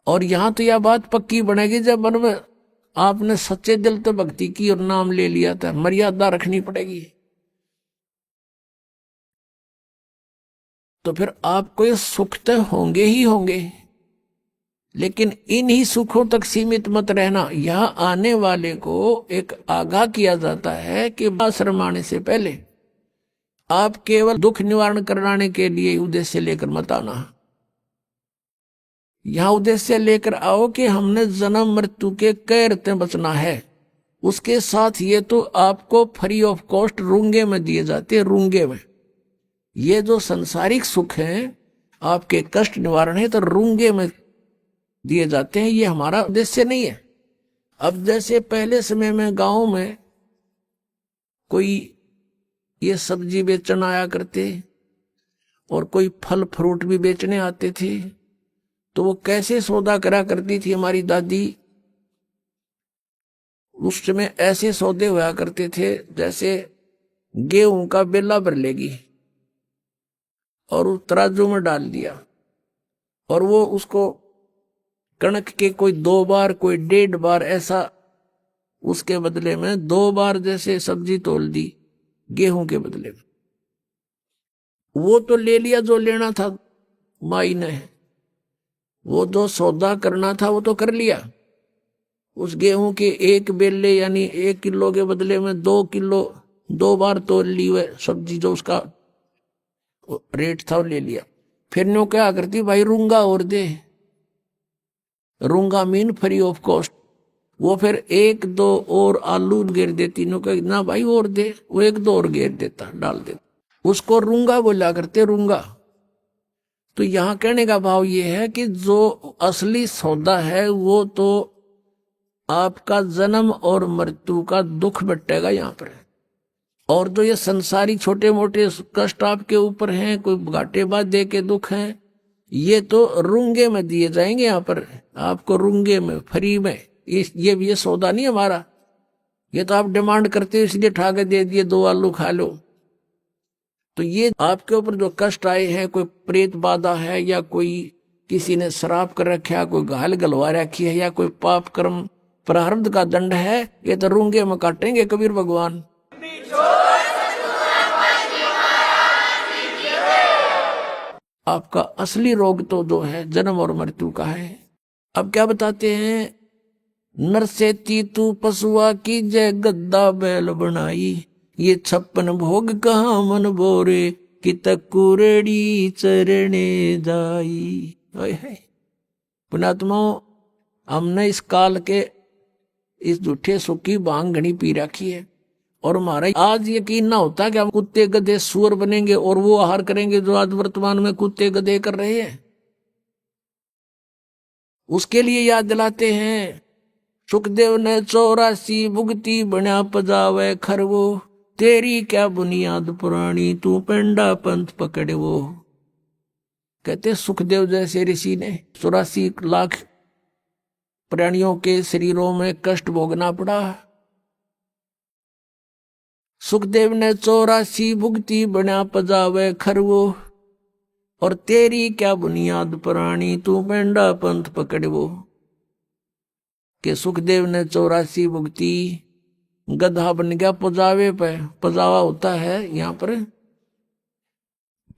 और यहां तो यह बात पक्की बनेगी जब मन में आपने सच्चे दिल तो भक्ति की और नाम ले लिया था। मर्यादा रखनी पड़ेगी, तो फिर आपको ये सुख तो होंगे ही होंगे, लेकिन इन्हीं सुखों तक सीमित मत रहना। यहां आने वाले को एक आगाह किया जाता है कि आश्रम आने से पहले आप केवल दुख निवारण कराने के लिए उद्देश्य लेकर मत आना। यहां उद्देश्य लेकर आओ कि हमने जन्म मृत्यु के कैर से बचना है। उसके साथ ये तो आपको फ्री ऑफ कॉस्ट रूंगे में दिए जाते हैं, रूंगे में। ये जो संसारिक सुख है, आपके कष्ट निवारण है, तो रूंगे में दिए जाते हैं। ये हमारा उद्देश्य नहीं है। अब जैसे पहले समय में गांव में कोई ये सब्जी बेचने आया करते और कोई फल फ्रूट भी बेचने आते थे, तो वो कैसे सौदा करा करती थी हमारी दादी। उस समय ऐसे सौदे हुआ करते थे जैसे गेहूं का बेला भर लेगी और उस तराजू में डाल दिया, और वो उसको कणक के कोई 2 बार कोई 1.5 बार ऐसा, उसके बदले में 2 बार जैसे सब्जी तोल दी गेहूं के बदले में। वो तो ले लिया जो लेना था माई ने, वो जो सौदा करना था वो तो कर लिया। उस गेहूं के 1 बेले यानी 1 किलो के बदले में 2 किलो 2 बार तोल ली हुए सब्जी, जो उसका रेट था वो ले लिया। फिर नो क्या करती, भाई रूंगा और दे, रूंगा मीन फ्री ऑफ कॉस्ट। वो फिर 1-2 और आलू घेर देती, नो कह ना भाई और दे, वो 1-2 और घेर देता, डाल देता। उसको रूंगा बोला करते, रूंगा। तो यहां कहने का भाव ये है कि जो असली सौदा है वो तो आपका जन्म और मृत्यु का दुख बटेगा यहां पर। और जो ये संसारी छोटे मोटे कष्ट आपके ऊपर हैं, कोई घाटे बाधे के दुख हैं, ये तो रूंगे में दिए जाएंगे। यहाँ पर आपको रूंगे में, फ्री में। ये सौदा नहीं हमारा, ये तो आप डिमांड करते हो इसलिए ठाके दे दिए, 2 आलू खा लो। तो ये आपके ऊपर जो कष्ट आए हैं, कोई प्रेत बाधा है, या कोई किसी ने शराब कर रखा, कोई घायल गलवा रखी है, या कोई पाप कर्म प्रारब्ध का दंड है, ये तो रूंगे में काटेंगे कबीर भगवान। आपका असली रोग तो जो है जन्म और मृत्यु का है। अब क्या बताते हैं, नरसेती तू पशुआ की जय गद्दा बैल बनाई, ये 56 भोग कहाँ मन बोरे, कि तकुरेड़ी चरणे जाई। पुणात्मा, हमने इस काल के इस झूठे सुख की भांग घनी पी रखी है, और हमारा आज यकीन ना होता कि हम कुत्ते गधे सुअर बनेंगे और वो आहार करेंगे जो आज वर्तमान में कुत्ते गधे कर रहे हैं। उसके लिए याद दिलाते हैं, सुखदेव ने 84 भुगती बना पजावे खरवो, तेरी क्या बुनियाद पुरानी, तू पेंडा पंथ पकड़े वो। कहते सुखदेव जैसे ऋषि ने 84 लाख प्राणियों के शरीरों में कष्ट भोगना पड़ा। सुखदेव ने 84 भुगती बना पजावे खरवो, और तेरी क्या बुनियाद पुरानी, तू पेंडा पंथ पकड़वो। के सुखदेव ने 84 भुगती, गधा बन गया पजावे पे। पजावा होता है यहाँ पर,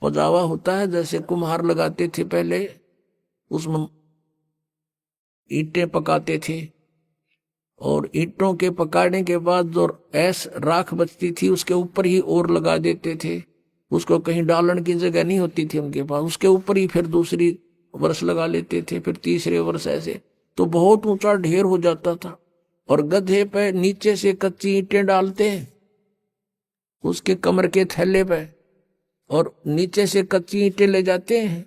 पजावा होता है जैसे कुम्हार लगाते थे पहले, उसमें ईंटें पकाते थे, और ईंटों के पकाने के बाद जो राख बचती थी उसके ऊपर ही और लगा देते थे। उसको कहीं डालन की जगह नहीं होती थी उनके पास, उसके ऊपर ही फिर दूसरी वर्ष लगा लेते थे, फिर तीसरे वर्ष ऐसे। तो बहुत ऊंचा ढेर हो जाता था, और गधे पे नीचे से कच्ची ईंटें डालते हैं उसके कमर के थैले पे, और नीचे से कच्ची ईंटें ले जाते हैं,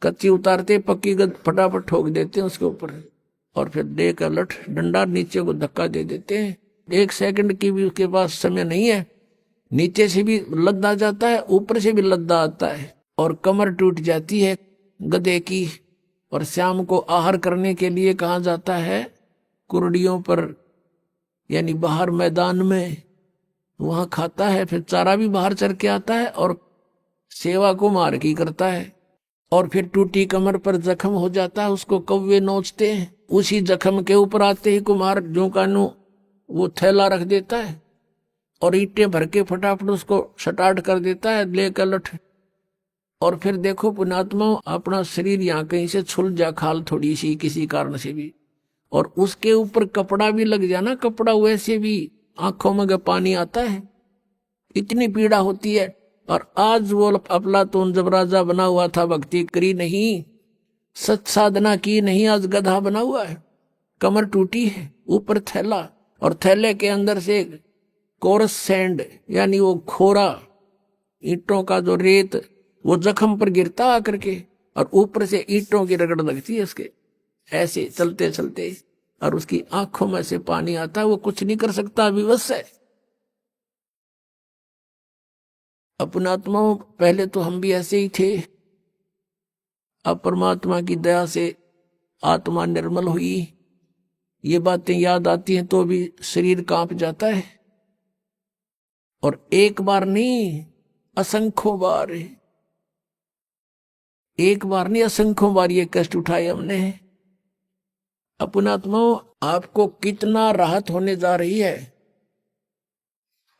कच्ची उतारते, पक्की गद फटाफट ठोक देते हैं उसके ऊपर, और फिर दे का लठ डंडा नीचे को धक्का दे देते हैं। 1 सेकंड की भी उसके पास समय नहीं है, नीचे से भी लद्दा जाता है, ऊपर से भी लद्दा आता है, और कमर टूट जाती है गधे की। और शाम को आहार करने के लिए कहाँ जाता है? कुर्डियों पर, यानी बाहर मैदान में, वहां खाता है। फिर चारा भी बाहर चर के आता है और सेवा को मार की करता है। और फिर टूटी कमर पर जख्म हो जाता है, उसको कौवे नोचते हैं। उसी जख्म के ऊपर आते ही कुम्हार जो कानू वो थैला रख देता है और ईंटें भर के फटाफट उसको स्टार्ट कर देता है, लेकर लठ। और फिर देखो पुण्यात्मा, अपना शरीर यहाँ कहीं से छुल जा खाल थोड़ी सी किसी कारण से भी, और उसके ऊपर कपड़ा भी लग जाना, कपड़ा वैसे भी आंखों में पानी आता है, इतनी पीड़ा होती है। और आज वो अफलातून जब राजा बना हुआ था, भक्ति करी नहीं, सच साधना की नहीं, आज गधा बना हुआ है, कमर टूटी है, ऊपर थैला, और थैले के अंदर से कोरस सैंड, यानी वो खोरा ईंटों का जो रेत, वो जख्म पर गिरता आकर के, और ऊपर से ईंटों की रगड़ लगती है उसके, ऐसे चलते चलते, और उसकी आंखों में से पानी आता है, वो कुछ नहीं कर सकता, विवश है। अपनात्माओं, पहले तो हम भी ऐसे ही थे, अब परमात्मा की दया से आत्मा निर्मल हुई, ये बातें याद आती हैं तो भी शरीर कांप जाता है। और एक बार नहीं, असंख्यों बार, एक बार नहीं असंख्यों बार ये कष्ट उठाए हमने। अपनात्माओं, आपको कितना राहत होने जा रही है,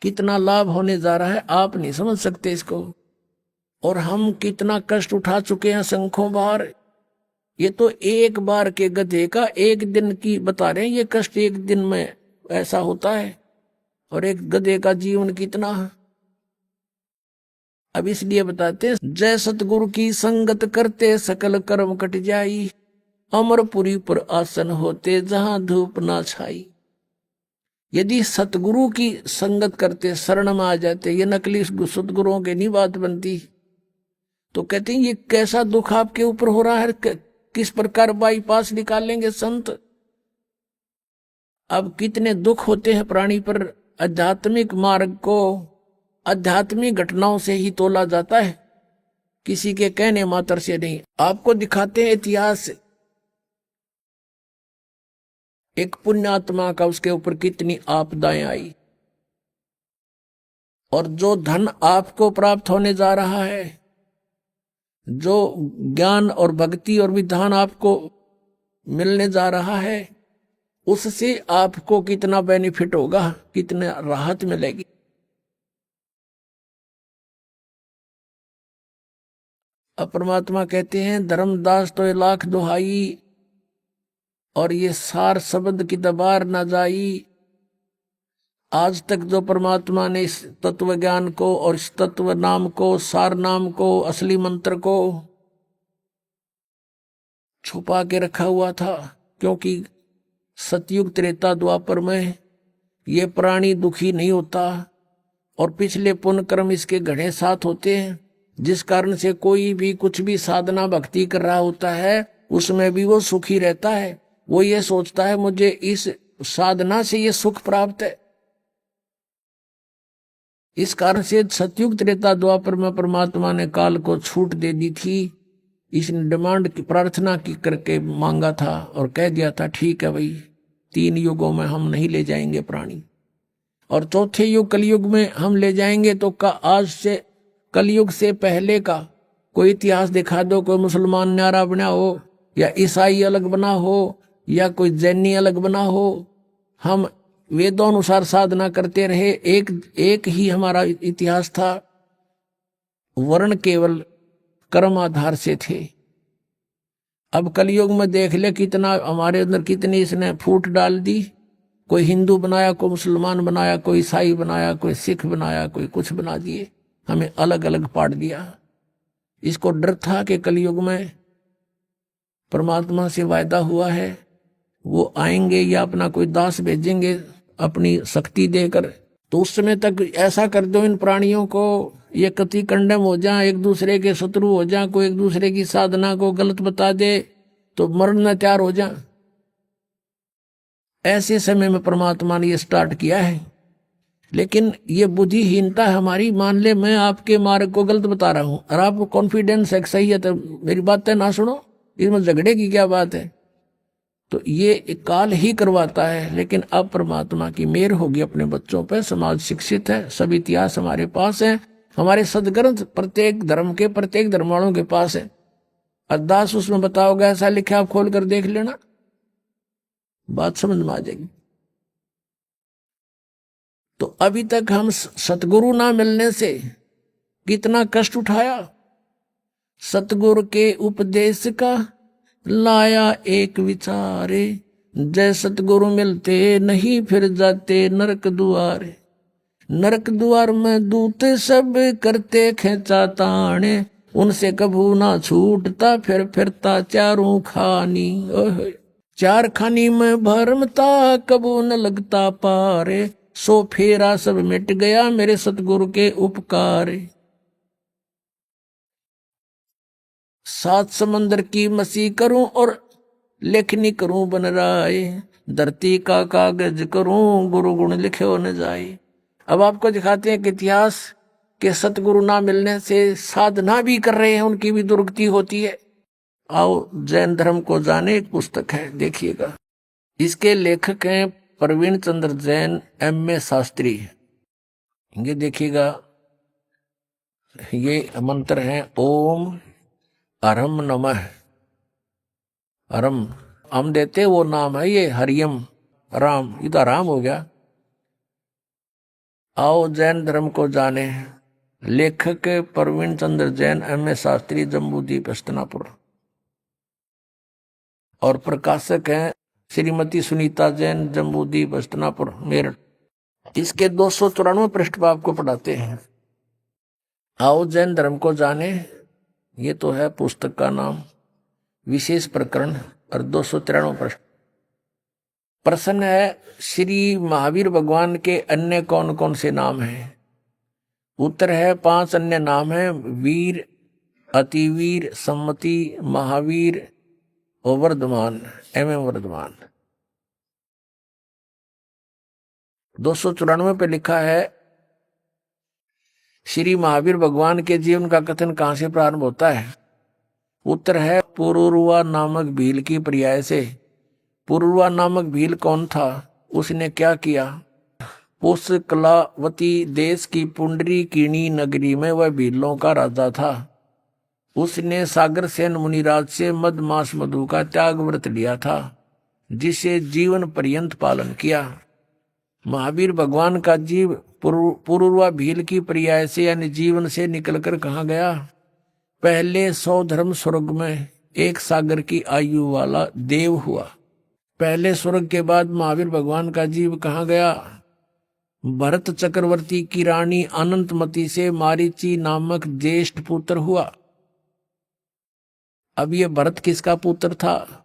कितना लाभ होने जा रहा है, आप नहीं समझ सकते इसको। और हम कितना कष्ट उठा चुके हैं असंख्यों बार। ये तो एक बार के गधे का एक दिन की बता रहे हैं, ये कष्ट एक दिन में ऐसा होता है, और एक गधे का जीवन कितना है। अब इसलिए बताते हैं, जय सतगुरु की संगत करते सकल कर्म कट जाई, अमरपुरी पर आसन होते जहां धूप ना छाई। यदि सतगुरु की संगत करते, शरण में आ जाते, ये नकली सतगुरुओं की नहीं बात बनती, तो कहते हैं ये कैसा दुख आपके ऊपर हो रहा है, किस प्रकार बाईपास निकालेंगे संत। अब कितने दुख होते हैं प्राणी पर, आध्यात्मिक मार्ग को आध्यात्मिक घटनाओं से ही तोला जाता है, किसी के कहने मात्र से नहीं। आपको दिखाते हैं इतिहास, एक पुण्यात्मा का, उसके ऊपर कितनी आपदाएं आई, और जो धन आपको प्राप्त होने जा रहा है, जो ज्ञान और भक्ति और विधान आपको मिलने जा रहा है, उससे आपको कितना बेनिफिट होगा, कितना राहत मिलेगी। अब परमात्मा कहते हैं, धर्मदास तो 1,00,000 दुहाई, और ये सार शब्द की दबार न जाई। आज तक जो परमात्मा ने इस तत्व ज्ञान को और इस तत्व नाम को, सार नाम को, असली मंत्र को छुपा के रखा हुआ था, क्योंकि सतयुग त्रेता द्वापर में ये प्राणी दुखी नहीं होता, और पिछले पुण्य कर्म इसके घड़े साथ होते हैं, जिस कारण से कोई भी कुछ भी साधना भक्ति कर रहा होता है, उसमें भी वो सुखी रहता है। वो ये सोचता है मुझे इस साधना से ये सुख प्राप्त है। इस कारण से सतयुग त्रेता द्वापर में परमात्मा ने काल को छूट दे दी थी। इसने डिमांड की, प्रार्थना की करके मांगा था, और कह दिया था ठीक है भाई, 3 युगों में हम नहीं ले जाएंगे प्राणी, और चौथे युग कलयुग में हम ले जाएंगे। तो आज से कलयुग से पहले का कोई इतिहास दिखा दो, कोई मुसलमान न्यारा बना हो, या ईसाई अलग बना हो, या कोई जैनी अलग बना हो। हम वेदों अनुसार साधना करते रहे, एक ही हमारा इतिहास था। वर्ण केवल कर्म आधार से थे। अब कलयुग में देख ले कितना हमारे अंदर, कितनी इसने फूट डाल दी। कोई हिंदू बनाया, कोई मुसलमान बनाया, कोई ईसाई बनाया, कोई सिख बनाया, कोई कुछ बना दिए, हमें अलग अलग पाट दिया। इसको डर था कि कलयुग में परमात्मा से वायदा हुआ है वो आएंगे या अपना कोई दास भेजेंगे अपनी शक्ति देकर, तो उस समय तक ऐसा कर दो इन प्राणियों को ये कति कंडम हो जाए, एक दूसरे के शत्रु हो जाए, कोई एक दूसरे की साधना को गलत बता दे तो मरना तैयार हो जाए। ऐसे समय में परमात्मा ने ये स्टार्ट किया है। लेकिन ये बुद्धिहीनता हमारी, मान ले मैं आपके मार्ग को गलत बता रहा हूं और आपको कॉन्फिडेंस है सही है, तो मेरी बातें ना सुनो, इसमें झगड़े की क्या बात है। तो ये काल ही करवाता है। लेकिन अब परमात्मा की मेहर होगी अपने बच्चों पे, समाज शिक्षित है, सब इतिहास हमारे पास है, हमारे सदग्रंथ प्रत्येक धर्म के, प्रत्येक धर्म वालों के पास है। अरदास उसमें बताओगे ऐसा लिखा, आप खोल कर देख लेना, बात समझ में आ जाएगी। तो अभी तक हम सतगुरु ना मिलने से कितना कष्ट उठाया। सतगुरु के उपदेश का लाया एक विचारे, जय सतगुरु मिलते नहीं फिर जाते नरक दुआरे। नरक द्वार में दूत सब करते खेचा ताने, उनसे कभू ना छूटता फिर फिरता चारों खानी। चार खानी में भरमता कबू न लगता पारे, सो फेरा सब मिट गया मेरे सतगुरु के उपकार। सात समंदर की मसी करूं और लेखनी करूं बन राय, धरती का कागज करूं गुरु गुण लिखे न जाए। अब आपको दिखाते हैं कि इतिहास के सतगुरु ना मिलने से साधना भी कर रहे हैं, उनकी भी दुर्गति होती है। आओ जैन धर्म को जाने, एक पुस्तक है, देखिएगा। इसके लेखक हैं प्रवीण चंद्र जैन, M.A. शास्त्री। ये देखिएगा, ये मंत्र है ओम अरम नमः। अरम हम देते वो नाम है, ये हरियम राम, ये तो राम हो गया। आओ जैन धर्म को जाने, लेखक प्रवीण चंद्र जैन, M.A. शास्त्री, जम्बूद्वीप हस्तिनापुर। और प्रकाशक हैं श्रीमती सुनीता जैन, जम्बूद्वीप हस्तिनापुर, मेरठ। इसके 294 पृष्ठ पर आपको पढ़ाते हैं। आओ जैन धर्म को जाने, ये तो है पुस्तक का नाम, विशेष प्रकरण। और 293 पृष्ठ प्रश्न है, श्री महावीर भगवान के अन्य कौन कौन से नाम हैं? उत्तर है 5 अन्य नाम हैं, वीर, अतिवीर, सम्मति, महावीर और वर्धमान, एवं वर्धमान। 294 पे लिखा है, श्री महावीर भगवान के जीवन का कथन कहां से प्रारंभ होता है? उत्तर है पुरुरुआ नामक भील की पर्याय से। पुरुरुआ नामक भील कौन था? उसने क्या किया? उस कलावती देश की पुंडरी कीणी नगरी में वह भीलों का राजा था। उसने सागर सेन मुनिराज से मद मास मधु का त्याग व्रत लिया था, जिसे जीवन पर्यंत पालन किया। महावीर भगवान का जीव पुरुर्वा भील की पर्याय से यानी जीवन से निकलकर कहाँ गया? पहले 100 धर्म स्वर्ग में एक सागर की आयु वाला देव हुआ। पहले स्वर्ग के बाद महावीर भगवान का जीव कहाँ गया? भरत चक्रवर्ती की रानी अनंतमती से मारीची नामक ज्येष्ठ पुत्र हुआ। अब ये भरत किसका पुत्र था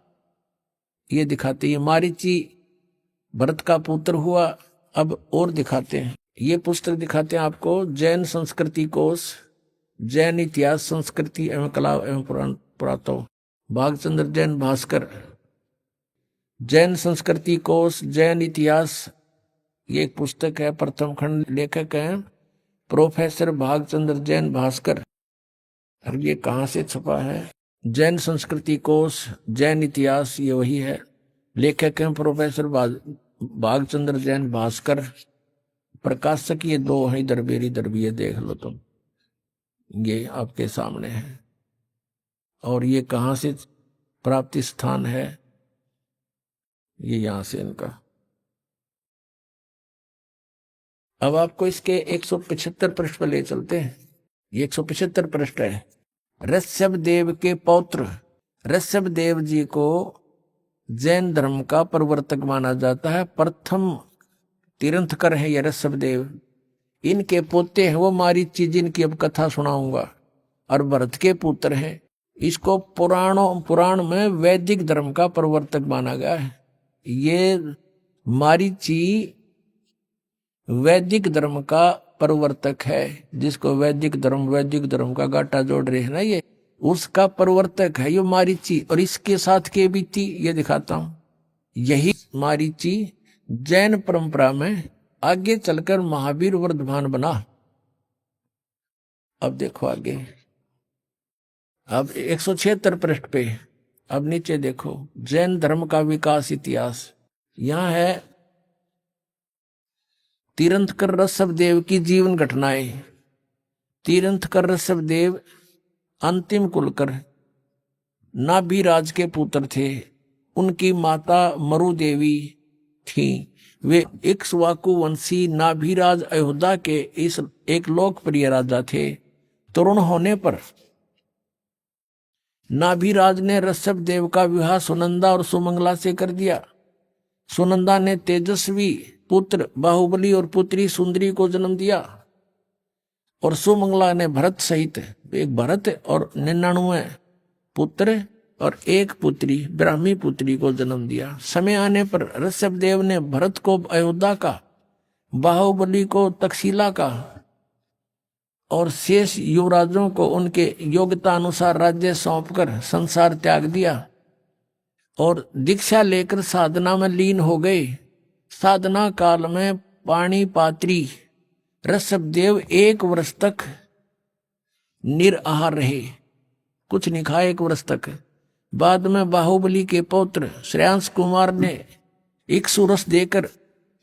ये दिखाते हैं। मारीची भरत का पुत्र हुआ। अब और दिखाते हैं, ये पुस्तक दिखाते हैं आपको, जैन संस्कृति कोश, जैन इतिहास संस्कृति एवं कला एवं पुरातत्व, भागचंद्र जैन भास्कर। जैन संस्कृति कोश, जैन इतिहास, ये एक पुस्तक है, प्रथम खंड, लेखक हैं प्रोफेसर भागचंद्र जैन भास्कर। और ये कहाँ से छपा है? जैन संस्कृति कोश, जैन इतिहास, ये वही है। लेखक हैं प्रोफेसर भागचंद्र जैन भास्कर। प्रकाशक ये 2 हैं, इधर भी, देख लो तुम, ये आपके सामने है। और ये कहाँ से प्राप्ति स्थान है? ये यहां से इनका। अब आपको इसके 175 पृष्ठ पर ले चलते हैं। ये 175 पृष्ठ है। ऋषभ देव के पौत्र ऋषभ देव जी को जैन धर्म का प्रवर्तक माना जाता है। प्रथम तीर्थंकर है ये ऋषभ देव। इनके पोते हैं वो मारीची, जिनकी अब कथा सुनाऊंगा, और भरत के पुत्र हैं। इसको पुराण में वैदिक धर्म का प्रवर्तक माना गया है। ये मारीची वैदिक धर्म का प्रवर्तक है, जिसको वैदिक धर्म का गाटा जोड़ रहे हैं ना, ये उसका प्रवर्तक है ये मारीची। और इसके साथ के भी थी, ये दिखाता हूं। यही मारीची जैन परंपरा में आगे चलकर महावीर वर्धमान बना। अब देखो आगे, अब 176 पृष्ठ पे अब नीचे देखो, जैन धर्म का विकास इतिहास। यहां है तीर्थंकर ऋषभदेव की जीवन घटनाएं। तीर्थंकर ऋषभदेव अंतिम कुलकर नाभिराज के पुत्र थे। उनकी माता मरु देवी थी। वे इक्ष्वाकु वंशी नाभिराज अयोध्या के इस एक लोकप्रिय राजा थे। तरुण होने पर नाभिराज ने ऋषभदेव का विवाह सुनंदा और सुमंगला से कर दिया। सुनंदा ने तेजस्वी पुत्र बाहुबली और पुत्री सुंदरी को जन्म दिया और सुमंगला ने भरत सहित एक भरत और 99 पुत्र और एक पुत्री ब्राह्मी पुत्री को जन्म दिया। समय आने पर ऋषभदेव ने भरत को अयोध्या का, बाहुबली को तक्षशिला का और शेष युवराजों को उनके योग्यता अनुसार राज्य सौंपकर संसार त्याग दिया और दीक्षा लेकर साधना में लीन हो गए। साधना काल में पाणिपात्री ऋषभदेव 1 वर्ष तक निराहार रहे, कुछ नहीं खाए 1 वर्ष तक। बाद में बाहुबली के पौत्र श्रेयांश कुमार ने इक्ष्वाकु देकर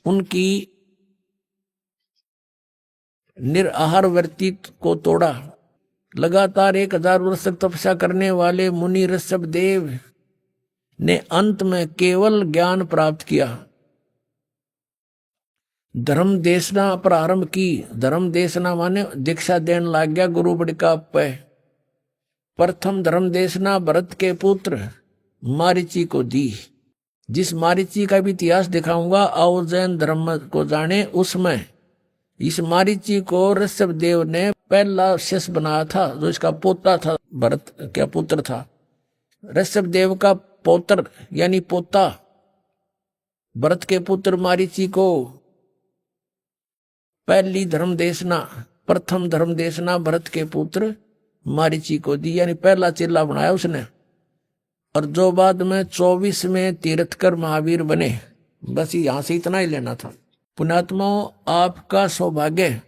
उनकी निराहार वृत्ति को तोड़ा। लगातार 1000 वर्ष तक तपस्या करने वाले मुनि ऋषभदेव ने अंत में केवल ज्ञान प्राप्त किया। धर्म देशना प्रारंभ की। धर्म देशना माने दीक्षा देने लग गया गुरु बड़का पे। प्रथम धर्म देशना भरत के पुत्र मारीची को दी। जिस मारीची का भी इतिहास दिखाऊंगा, आओ जैन धर्म को जाने। उसमें इस मारीची को ऋषभदेव ने पहला शिष्य बनाया था, जो इसका पोता था, भरत का पुत्र था। ऋषभदेव का पौत्र यानी पोता भरत के पुत्र मारीची को पहली धर्म देशना, प्रथम धर्म देशना भरत के पुत्र मारीची को दी, यानी पहला चेला बनाया उसने। और जो बाद में 24 में तीर्थकर महावीर बने। बस यहां से इतना ही लेना था। पुण्यात्माओं, आपका सौभाग्य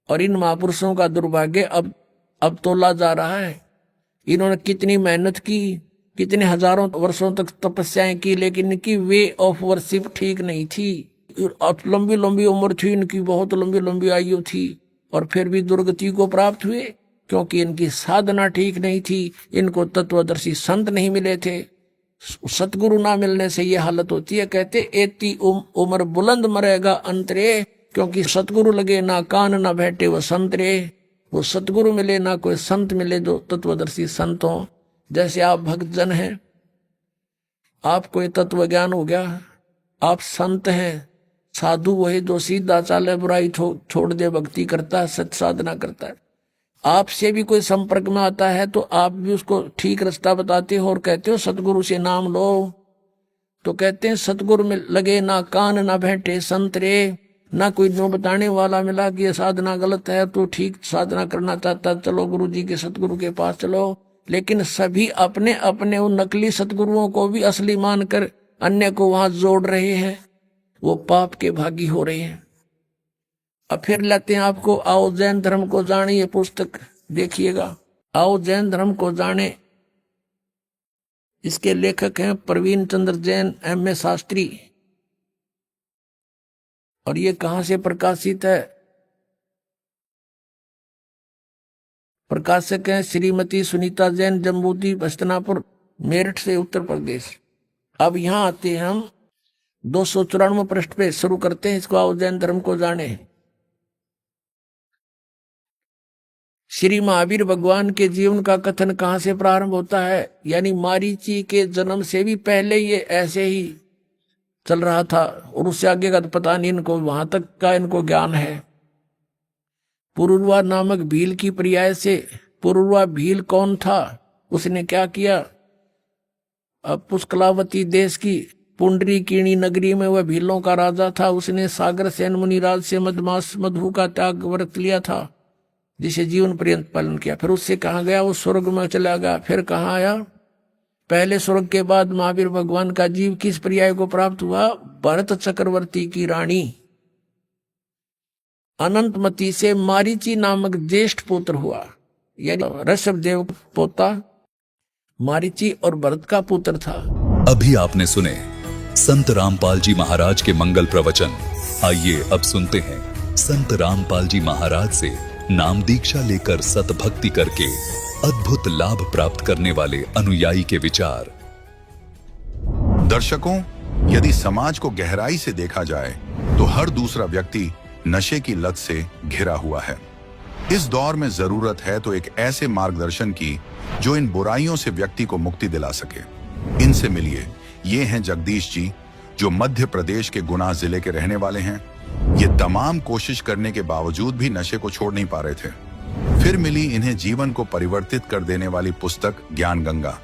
और इन महापुरुषों का दुर्भाग्य अब तोला जा रहा है। इन्होंने कितनी मेहनत की, कितने हजारों वर्षों तक तपस्याएं की, लेकिन इनकी वे ऑफ वर्शिप ठीक नहीं थी। लंबी लंबी उम्र थी इनकी, बहुत लंबी लंबी आयु थी, और फिर भी दुर्गति को प्राप्त हुए, क्योंकि इनकी साधना ठीक नहीं थी। इनको तत्वदर्शी संत नहीं मिले थे। सतगुरु ना मिलने से ये हालत होती है। कहते एती उम्र बुलंद मरेगा अंतरे, क्योंकि सतगुरु लगे ना कान ना बैठे वो संतरे। वो सतगुरु मिले ना कोई संत मिले जो तत्वदर्शी संत हो। जैसे आप भक्त जन हैं, आपको ये तत्व ज्ञान हो गया, आप संत हैं। साधु वही जो सीधा चाले, बुराई छोड़ दे, भक्ति करता है, सच साधना करता है। आपसे भी कोई संपर्क में आता है तो आप भी उसको ठीक रास्ता बताते हो और कहते हो सतगुरु से नाम लो। तो कहते हैं सतगुरु में लगे ना कान ना बैठे संतरे। ना कोई नो बताने वाला मिला कि ये साधना गलत है, तो ठीक साधना करना चाहता चलो गुरु जी के सतगुरु के पास चलो। लेकिन सभी अपने अपने उन नकली सतगुरुओं को भी असली मानकर अन्य को वहां जोड़ रहे हैं। वो पाप के भागी हो रहे हैं। अब फिर लेते हैं आपको आओ जैन धर्म को जाने, ये पुस्तक देखिएगा, आओ जैन धर्म को जाने। इसके लेखक हैं प्रवीण चंद्र जैन, M.A. शास्त्री। और ये कहां से प्रकाशित है? प्रकाशक हैं श्रीमती सुनीता जैन, जम्बूद्वीप हस्तिनापुर, मेरठ से, उत्तर प्रदेश। अब यहां आते हैं हम 294 पृष्ठ पे शुरू करते हैं इसको, आओ जैन धर्म को जाने। श्री महावीर भगवान के जीवन का कथन कहां से प्रारंभ होता है? यानी मारीची के जन्म से भी पहले ये ऐसे ही चल रहा था, और उससे आगे का तो पता नहीं इनको, वहां तक का इनको ज्ञान है। पुरुरवा नामक भील की पर्याय से, पुरुरवा भील कौन था, उसने क्या किया? अब पुष्कलावती देश की पुंडरीकीणी नगरी में वह भीलों का राजा था। उसने सागर सेन मुनिराज से मदमास मधु का त्याग व्रत लिया था, जिसे जीवन पर्यंत पालन किया। फिर उससे कहाँ गया? वो स्वर्ग में चला गया। फिर कहाँ आया? पहले स्वर्ग के बाद महावीर भगवान का जीव किस पर्याय को प्राप्त हुआ? भरत चक्रवर्ती की रानी अनंतमती से मारीची नामक ज्येष्ठ पुत्र हुआ। यानी ऋषभदेव पोता मारीची और भरत का पुत्र था। अभी आपने सुने संत रामपाल जी महाराज के मंगल प्रवचन। आइए अब सुनते हैं संत रामपाल जी महाराज से नाम दीक्षा लेकर सतभक्ति करके अद्भुत लाभ प्राप्त करने वाले अनुयायी के विचार। दर्शकों, यदि समाज को गहराई से देखा जाए तो हर दूसरा व्यक्ति नशे की लत से घिरा हुआ है। इस दौर में जरूरत है तो एक ऐसे मार्गदर्शन की जो इन बुराइयों से व्यक्ति को मुक्ति दिला सके। इनसे मिलिए। ये हैं जगदीश जी, जो मध्य प्रदेश के गुना जिले के रहने वाले हैं। ये तमाम कोशिश करने के बावजूद भी नशे को छोड़ नहीं पा रहे थे। फिर मिली इन्हें जीवन को परिवर्तित कर देने वाली पुस्तक ज्ञान गंगा,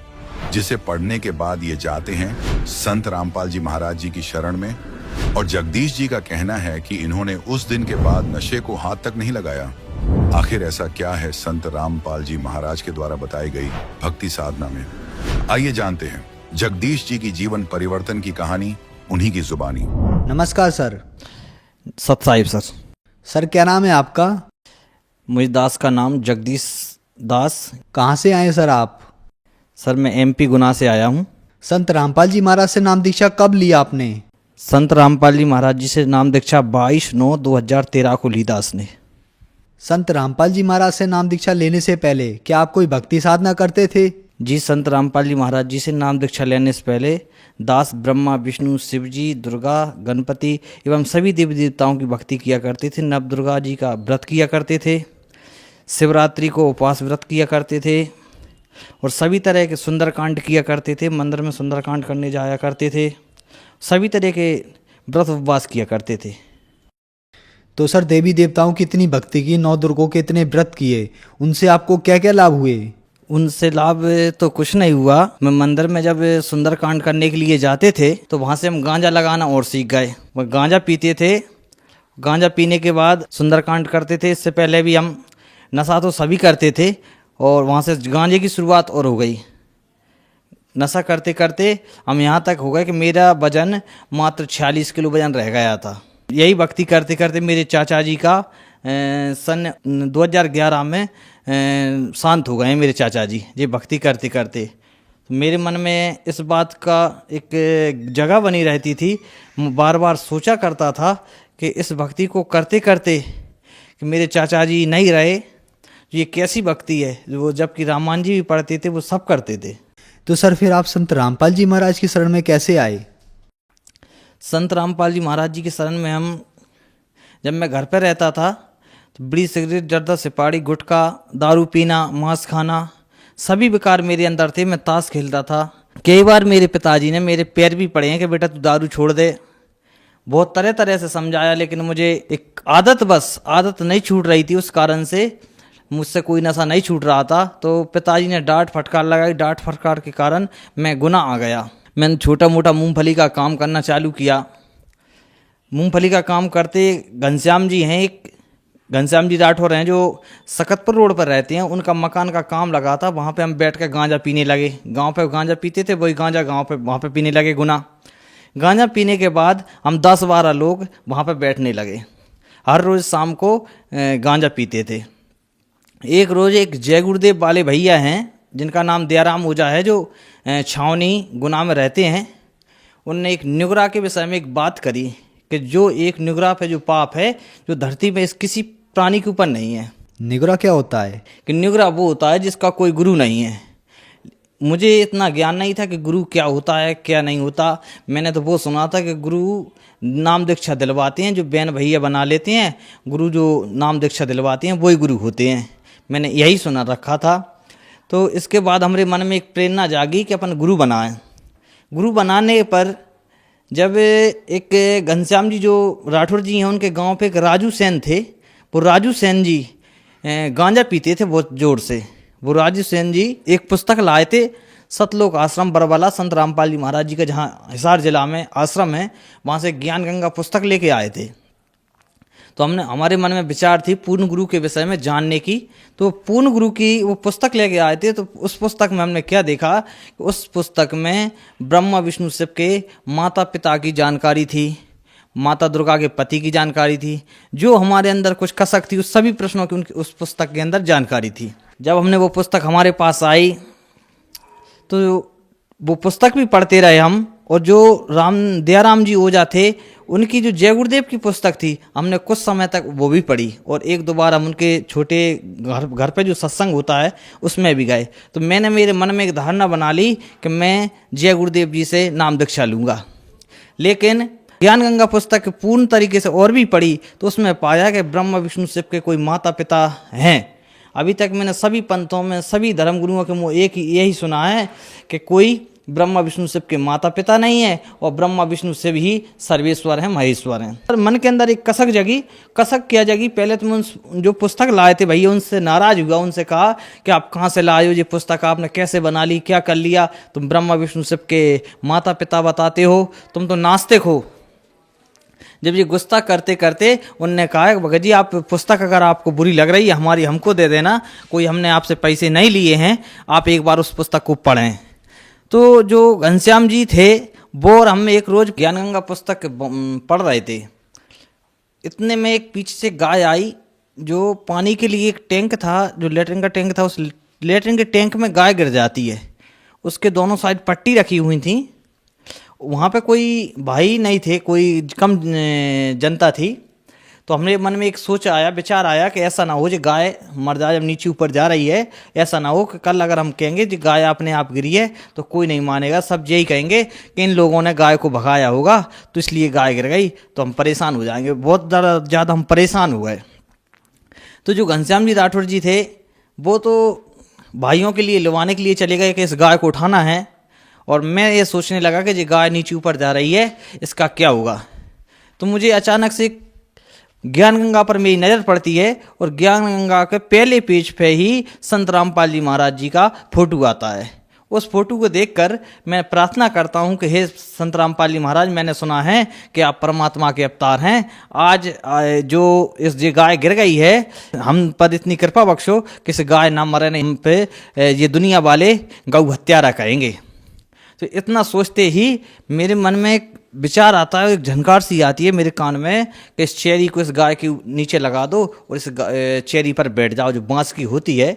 जिसे पढ़ने के बाद ये जाते हैं संत रामपाल जी महाराज जी की शरण में। और जगदीश जी का कहना है कि इन्होंने उस दिन के बाद नशे को हाथ तक नहीं लगाया। आखिर ऐसा क्या है संत रामपाल जी महाराज के द्वारा बताई गई भक्ति साधना में? आइए जानते हैं जगदीश जी की जीवन परिवर्तन की कहानी, उन्हीं की जुबानी। नमस्कार सर। सत साहिब सर। सर क्या नाम है आपका? मुझे दास का नाम जगदीश दास। कहाँ से आए सर आप? सर मैं एमपी गुना से आया हूँ। संत रामपाल जी महाराज से नाम दीक्षा कब लिया आपने? संत रामपाल जी महाराज जी से नाम दीक्षा 22/9/2013 को ली दास ने। संत रामपाल जी महाराज से नाम दीक्षा लेने से पहले क्या आप कोई भक्ति साधना करते थे? जी, संत रामपाल जी महाराज जी से नाम दीक्षा लेने से पहले दास ब्रह्मा विष्णु शिव जी दुर्गा गणपति एवं सभी देवी देवताओं की भक्ति किया करते थे। नव दुर्गा जी का व्रत किया करते थे, शिवरात्रि को उपवास व्रत किया करते थे और सभी तरह के सुंदरकांड किया करते थे। मंदिर में सुंदरकांड करने जाया करते थे, सभी तरह के व्रत उपवास किया करते थे। तो सर देवी देवताओं की इतनी भक्ति की, 9 दुर्गों के इतने व्रत किए, उनसे आपको क्या क्या लाभ हुए? उनसे लाभ तो कुछ नहीं हुआ। मैं मंदिर में जब सुंदरकांड करने के लिए जाते थे तो वहाँ से हम गांजा लगाना और सीख गए। वह गांजा पीते थे, गांजा पीने के बाद सुंदरकांड करते थे। इससे पहले भी हम नशा तो सभी करते थे और वहाँ से गांजे की शुरुआत और हो गई। नशा करते करते हम यहाँ तक हो गए कि मेरा वजन मात्र 46 किलो वजन रह गया था। यही भक्ति करते करते मेरे चाचा जी का सन 2011 में शांत हो गए मेरे चाचा जी। ये भक्ति करते करते तो मेरे मन में इस बात का एक जगह बनी रहती थी। बार बार सोचा करता था कि इस भक्ति को करते करते कि मेरे चाचा जी नहीं रहे, ये कैसी भक्ति है। वो जबकि रामायण जी भी पढ़ते थे, वो सब करते थे। तो सर फिर आप संत रामपाल जी महाराज की शरण में कैसे आए? संत रामपाल जी महाराज जी के शरण में हम जब मैं घर पर रहता था तो बीड़ी सिगरेट जर्दा सुपारी गुटखा दारू पीना मांस खाना सभी विकार मेरे अंदर थे। मैं ताश खेलता था। कई बार मेरे पिताजी ने मेरे पैर भी पड़े हैं कि बेटा तू दारू छोड़ दे। बहुत तरह तरह से समझाया, लेकिन मुझे एक आदत नहीं छूट रही थी। उस कारण से मुझसे कोई नशा नहीं छूट रहा था। तो पिताजी ने डांट फटकार लगाई। डांट फटकार के कारण मैं गुनाह आ गया। मैंने छोटा मोटा मूंगफली का काम करना चालू किया। मूंगफली का काम करते घनश्याम जी हैं, एक घनश्याम जी राठौर हैं जो सकतपुर रोड पर रहते हैं, उनका मकान का काम लगा था। वहाँ पे हम बैठ कर गांजा पीने लगे। गांव पे गांजा पीते थे, वही गांजा गांव पे वहाँ पे पीने लगे गुना। गांजा पीने के बाद हम 10-12 लोग वहाँ पे बैठने लगे। हर रोज़ शाम को गांजा पीते थे। एक रोज़ एक जय गुरुदेव वाले भैया हैं जिनका नाम दयाराम ओझा है, जो छावनी गुना में रहते हैं। उनने एक निगरा के विषय में एक बात करी कि जो एक निगरा पे जो पाप है जो धरती में किसी प्राणी के ऊपर नहीं है। निगरा क्या होता है? कि निगरा वो होता है जिसका कोई गुरु नहीं है। मुझे इतना ज्ञान नहीं था कि गुरु क्या होता है क्या नहीं होता। मैंने तो वो सुना था कि गुरु नाम दीक्षा दिलवाते हैं, जो बहन भैया बना लेते हैं। गुरु जो नाम दीक्षा दिलवाते हैं वही गुरु होते हैं। मैंने यही सुना रखा था। तो इसके बाद हमारे मन में एक प्रेरणा जागी कि अपन गुरु बनाएं। गुरु बनाने पर जब एक घनश्याम जी जो राठौर जी हैं, उनके गांव पे एक राजू सेन थे। वो राजू सेन जी गांजा पीते थे बहुत जोर से। वो राजू सेन जी एक पुस्तक लाए थे, सतलोक आश्रम बरबला संत रामपाल जी महाराज जी का जहाँ हिसार जिला में आश्रम है, वहाँ से ज्ञान गंगा पुस्तक लेके आए थे। तो हमारे मन में विचार थी पूर्ण गुरु के विषय में जानने की। तो पूर्ण गुरु की वो पुस्तक लेके आए थे। तो उस पुस्तक में हमने क्या देखा कि उस पुस्तक में ब्रह्मा विष्णु शिव के माता पिता की जानकारी थी, माता दुर्गा के पति की जानकारी थी, जो हमारे अंदर कुछ कसक थी उस सभी प्रश्नों की उनकी उस पुस्तक के अंदर जानकारी थी। जब हमने वो पुस्तक हमारे पास आई तो वो पुस्तक भी पढ़ते रहे हम, और जो दयाराम जी ओझा थे उनकी जो जय गुरुदेव की पुस्तक थी हमने कुछ समय तक वो भी पढ़ी, और एक दो बार हम उनके छोटे घर पे जो सत्संग होता है उसमें भी गए। तो मैंने मेरे मन में एक धारणा बना ली कि मैं जय गुरुदेव जी से नाम दीक्षा लूँगा। लेकिन ज्ञान गंगा पुस्तक पूर्ण तरीके से और भी पढ़ी तो उसमें पाया कि ब्रह्मा विष्णु शिव के कोई माता पिता हैं। अभी तक मैंने सभी पंथों में सभी धर्म गुरुओं के मुँह एक ही यही सुना है कि कोई ब्रह्मा विष्णु शिव के माता पिता नहीं है, और ब्रह्मा विष्णु शिव ही सर्वेश्वर हैं, महेश्वर हैं। पर मन के अंदर एक कसक जगी। कसक क्या जगी, पहले तो मैं जो पुस्तक लाए थे भैया उनसे नाराज हुआ, उनसे कहा कि आप कहाँ से लाए हो ये पुस्तक, आपने कैसे बना ली, क्या कर लिया, तुम ब्रह्मा विष्णु शिव के माता पिता बताते हो, तुम तो नास्तिक हो। जब ये गुस्सा करते करते उनने कहा भगत जी आप पुस्तक अगर आपको बुरी लग रही है हमारी हमको दे देना, कोई हमने आपसे पैसे नहीं लिए हैं, आप एक बार उस पुस्तक को पढ़ें। तो जो घनश्याम जी थे वो और हम एक रोज ज्ञान गंगा पुस्तक पढ़ रहे थे, इतने में एक पीछे से गाय आई। जो पानी के लिए एक टैंक था, जो लेटरिन का टैंक था, उस लेटरिन के टैंक में गाय गिर जाती है। उसके दोनों साइड पट्टी रखी हुई थी। वहाँ पे कोई भाई नहीं थे, कोई कम जनता थी। तो हमरे मन में एक सोच आया, विचार आया कि ऐसा ना हो जो गाय मर जाए जब नीचे ऊपर जा रही है, ऐसा ना हो कि कल अगर हम कहेंगे कि गाय अपने आप गिरी है तो कोई नहीं मानेगा, सब यही कहेंगे कि इन लोगों ने गाय को भगाया होगा तो इसलिए गाय गिर गई, तो हम परेशान हो जाएंगे। बहुत ज़्यादा हम परेशान हो गए। तो जो घनश्याम जी राठौर जी थे वो तो भाइयों के लिए लिवाने के लिए चले गए कि इस गाय को उठाना है, और मैं ये सोचने लगा कि ये गाय नीचे ऊपर जा रही है, इसका क्या होगा। तो मुझे अचानक से ज्ञान गंगा पर मेरी नज़र पड़ती है, और ज्ञान गंगा के पहले पेज पे ही संत रामपाल जी महाराज जी का फोटो आता है। उस फोटो को देखकर मैं प्रार्थना करता हूँ कि हे संत रामपाल जी महाराज, मैंने सुना है कि आप परमात्मा के अवतार हैं। आज जो इस ये गाय गिर गई है, हम पर इतनी कृपा बख्शो कि इस गाय ना मरे, नहीं हम पे ये दुनिया वाले गौ हत्यारा कहेंगे। तो इतना सोचते ही मेरे मन में एक विचार आता है, एक झनकार सी आती है मेरे कान में कि इस चेरी को इस गाय के नीचे लगा दो और इस चेरी पर बैठ जाओ जो बांस की होती है।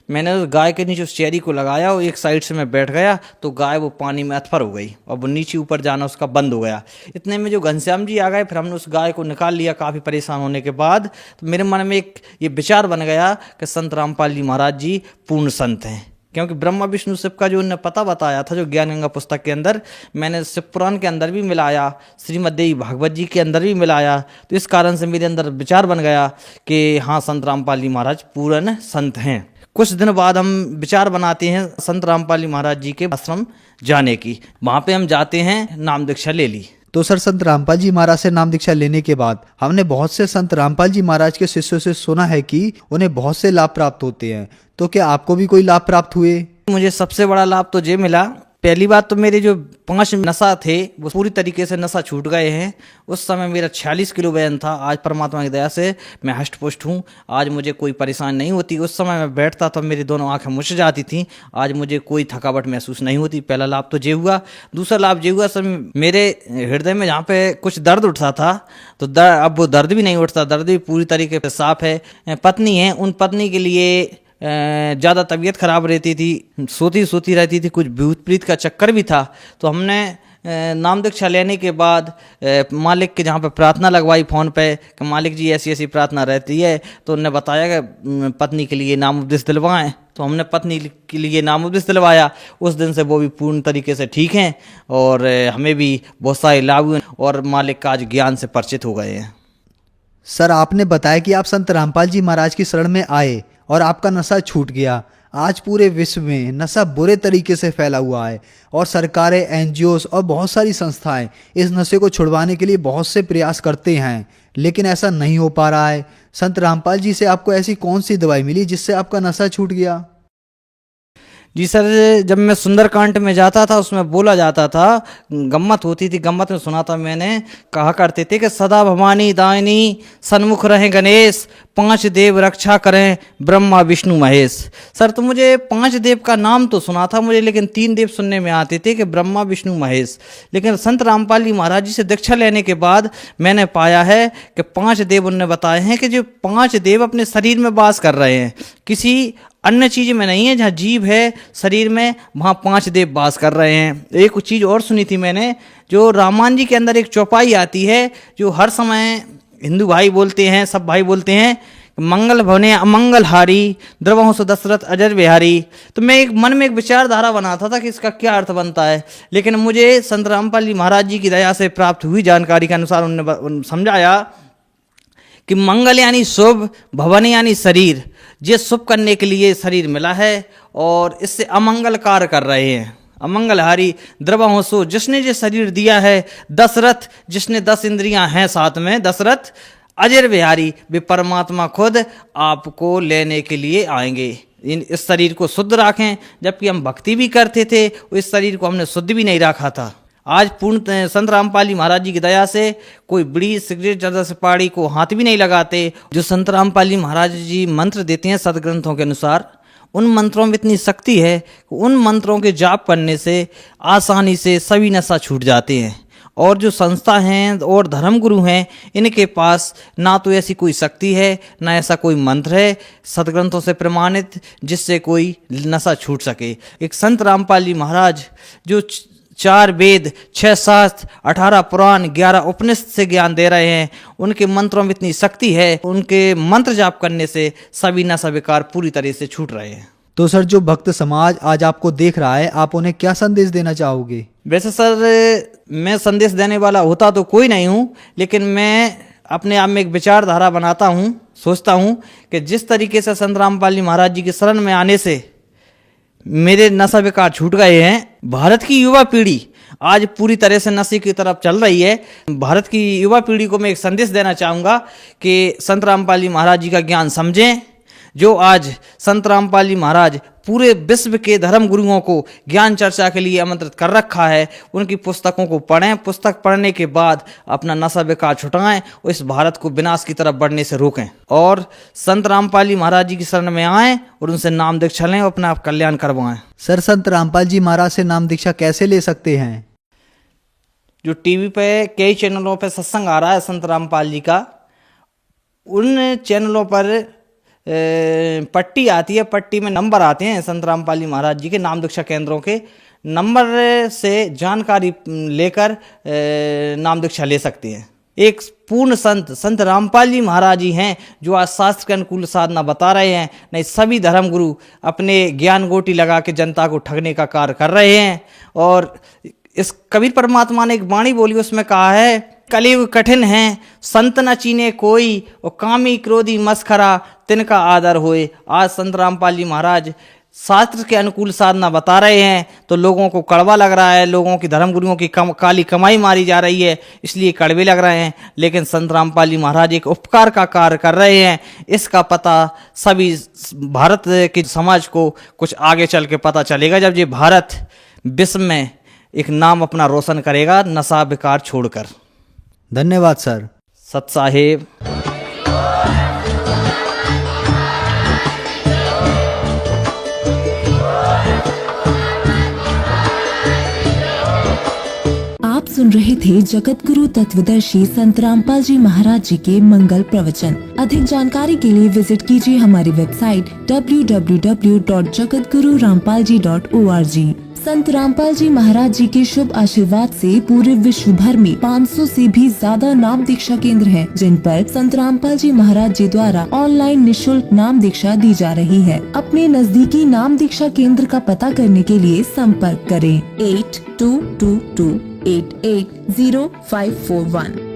मैंने उस गाय के नीचे उस चेरी को लगाया और एक साइड से मैं बैठ गया तो गाय वो पानी में अथफर हो गई और वो नीचे ऊपर जाना उसका बंद हो गया। इतने में जो घनश्याम जी आ गए, फिर हमने उस गाय को निकाल लिया काफ़ी परेशान होने के बाद। तो मेरे मन में एक ये विचार बन गया कि संत रामपाल जी महाराज जी पूर्ण संत हैं, क्योंकि ब्रह्मा विष्णु शिव का जो उन्होंने पता बताया था जो ज्ञान गंगा पुस्तक के अंदर, मैंने शिव पुराण के अंदर भी मिलाया, श्रीमद् देवी भागवत जी के अंदर भी मिलाया। तो इस कारण से मेरे अंदर विचार बन गया कि हाँ, संत रामपाल जी महाराज पूर्ण संत हैं। कुछ दिन बाद हम विचार बनाते हैं संत रामपाल जी महाराज जी के आश्रम जाने की। वहाँ पे हम जाते हैं, नाम दीक्षा ले ली। तो सर, संत रामपाल जी महाराज से नाम दीक्षा लेने के बाद हमने बहुत से संत रामपाल जी महाराज के शिष्यों से सुना है कि उन्हें बहुत से लाभ प्राप्त होते हैं। तो क्या आपको भी कोई लाभ प्राप्त हुए? मुझे सबसे बड़ा लाभ तो ये मिला, पहली बात तो मेरे जो 5 नशा थे वो पूरी तरीके से नशा छूट गए हैं। उस समय मेरा 46 किलो वजन था, आज परमात्मा की दया से मैं हष्ट पुष्ट हूँ। आज मुझे कोई परेशानी नहीं होती। उस समय मैं बैठता तो मेरी दोनों आंखें मुछ जाती थी, आज मुझे कोई थकावट महसूस नहीं होती। पहला लाभ तो ये हुआ। दूसरा लाभ ये हुआ सर, मेरे हृदय में जहाँ पे कुछ दर्द उठता था तो अब वो दर्द भी नहीं उठता, दर्द भी पूरी तरीके से साफ है। पत्नी है, उन पत्नी के लिए ज़्यादा तबीयत खराब रहती थी, सोती रहती थी, कुछ भूत प्रीत का चक्कर भी था। तो हमने नाम दीक्षा लेने के बाद मालिक के जहाँ पे प्रार्थना लगवाई फ़ोन पे कि मालिक जी ऐसी ऐसी प्रार्थना रहती है, तो उन्होंने बताया कि पत्नी के लिए नाम उपदेश दिलवाएं। तो हमने पत्नी के लिए नाम उपदेश दिलवाया। उस दिन से वो भी पूर्ण तरीके से ठीक हैं और हमें भी बहुत सारे लाभ हुए और मालिक का आज ज्ञान से परिचित हो गए हैं। सर, आपने बताया कि आप संत रामपाल जी महाराज की शरण में आए और आपका नशा छूट गया। आज पूरे विश्व में नशा बुरे तरीके से फैला हुआ है और सरकारें, एनजीओस और बहुत सारी संस्थाएं इस नशे को छुड़वाने के लिए बहुत से प्रयास करते हैं, लेकिन ऐसा नहीं हो पा रहा है। संत रामपाल जी से आपको ऐसी कौन सी दवाई मिली जिससे आपका नशा छूट गया? जी सर, जब मैं सुंदरकांड में जाता था उसमें बोला जाता था, गम्मत होती थी, गम्मत में सुना था मैंने, कहा करते थे कि सदा भवानी दायनी सन्मुख रहे गणेश, 5 देव रक्षा करें ब्रह्मा विष्णु महेश। सर तो मुझे 5 देव का नाम तो सुना था मुझे, लेकिन 3 देव सुनने में आते थे कि ब्रह्मा विष्णु महेश। लेकिन संत रामपाल जी महाराज जी से दीक्षा लेने के बाद मैंने पाया है कि 5 देव उन्होंने बताए हैं कि जो 5 देव अपने शरीर में वास कर रहे हैं, किसी अन्य चीज में नहीं है। जहाँ जीव है शरीर में, वहाँ 5 देव वास कर रहे हैं। एक चीज और सुनी थी मैंने, जो रामायण जी के अंदर एक चौपाई आती है जो हर समय हिंदू भाई बोलते हैं, सब भाई बोलते हैं, मंगल भवने अमंगल हारी, द्रवहंस दशरथ अजर बिहारी। तो मैं एक मन में एक विचारधारा बनाता था कि इसका क्या अर्थ बनता है, लेकिन मुझे संत रामपाल जी महाराज जी की दया से प्राप्त हुई जानकारी के अनुसार उन्होंने समझाया कि मंगल यानी शुभ, भवन यानी शरीर, ये शुभ करने के लिए शरीर मिला है और इससे अमंगल कार्य कर रहे हैं। अमंगलहारी द्रवहंसो, जिसने ये शरीर दिया है, दशरथ जिसने 10 इंद्रियां हैं साथ में, दशरथ अजर बिहारी, वे परमात्मा खुद आपको लेने के लिए आएंगे। इस शरीर को शुद्ध रखें, जबकि हम भक्ति भी करते थे, इस शरीर को हमने शुद्ध भी नहीं रखा था। आज पूर्ण संत रामपाल जी महाराज जी की दया से कोई बीड़ी सिगरेट जर्दा सुपारी को हाथ भी नहीं लगाते। जो संत रामपाल जी महाराज जी मंत्र देते हैं सदग्रंथों के अनुसार, उन मंत्रों में इतनी शक्ति है कि उन मंत्रों के जाप करने से आसानी से सभी नशा छूट जाते हैं। और जो संस्था हैं और धर्मगुरु हैं, इनके पास ना तो ऐसी कोई शक्ति है, ना ऐसा कोई मंत्र है सदग्रंथों से प्रमाणित जिससे कोई नशा छूट सके। एक संत रामपाल जी महाराज जो 4 वेद, 6 शास्त्र, 18 पुराण, 11 उपनिषद से ज्ञान दे रहे हैं, उनके मंत्रों में इतनी शक्ति है, उनके मंत्र जाप करने से सभी नशा विकार पूरी तरह से छूट रहे हैं। तो सर, जो भक्त समाज आज आपको देख रहा है, आप उन्हें क्या संदेश देना चाहोगे? वैसे सर, मैं संदेश देने वाला होता तो कोई नहीं हूँ, लेकिन मैं अपने आप में एक विचारधारा बनाता हूँ, सोचता हूँ कि जिस तरीके से संत रामपाल जी महाराज जी के शरण में आने से मेरे नशा विकार छूट गए हैं, भारत की युवा पीढ़ी आज पूरी तरह से नशे की तरफ चल रही है। भारत की युवा पीढ़ी को मैं एक संदेश देना चाहूँगा कि संत रामपाल जी महाराज जी का ज्ञान समझें। जो आज संत रामपाल जी महाराज पूरे विश्व के धर्म गुरुओं को ज्ञान चर्चा के लिए आमंत्रित कर रखा है, उनकी पुस्तकों को पढ़ें। पुस्तक पढ़ने के बाद अपना नशा विकार छुटाएं और इस भारत को विनाश की तरफ बढ़ने से रोकें, और संत रामपाल जी महाराज जी की शरण में आएं और उनसे नाम दीक्षा लें और अपना कल्याण करवाएं। सर, संत रामपाल जी महाराज से नाम दीक्षा कैसे ले सकते हैं? जो टीवी पे कई चैनलों पे सत्संग आ रहा है संत रामपाल जी का, उन चैनलों पर पट्टी आती है, पट्टी में नंबर आते हैं संत रामपाल जी महाराज जी के नाम दीक्षा केंद्रों के, नंबर से जानकारी लेकर नाम दीक्षा ले सकते हैं। एक पूर्ण संत रामपाल जी महाराज जी हैं जो आज शास्त्र के अनुकूल साधना बता रहे हैं। नहीं, सभी धर्म गुरु अपने ज्ञान गोटी लगा के जनता को ठगने का कार्य कर रहे हैं। और इस कबीर परमात्मा ने एक वाणी बोली, उसमें कहा है, कलयुग कठिन है, संत न चीने कोई, और कामी क्रोधी मस्खरा तिनका आदर होए। आज संत रामपाल जी महाराज शास्त्र के अनुकूल साधना बता रहे हैं तो लोगों को कड़वा लग रहा है, लोगों की धर्म गुरुओं की काली कमाई मारी जा रही है, इसलिए कड़वे लग रहे हैं। लेकिन संत रामपाल जी महाराज एक उपकार का कार्य कर रहे हैं, इसका पता सभी भारत के समाज को कुछ आगे चल के पता चलेगा, जब ये भारत विश्व में एक नाम अपना रोशन करेगा नशा विकार छोड़कर। धन्यवाद सर। सत साहेब। आप सुन रहे थे जगत गुरु तत्वदर्शी संत रामपाल जी महाराज जी के मंगल प्रवचन। अधिक जानकारी के लिए विजिट कीजिए हमारी वेबसाइट www.jagatgururampalji.org। संत रामपाल जी महाराज जी के शुभ आशीर्वाद से पूरे विश्व भर में 500 से भी ज्यादा नाम दीक्षा केंद्र हैं, जिन पर संत रामपाल जी महाराज जी द्वारा ऑनलाइन निशुल्क नाम दीक्षा दी जा रही है। अपने नजदीकी नाम दीक्षा केंद्र का पता करने के लिए संपर्क करें 8222880541।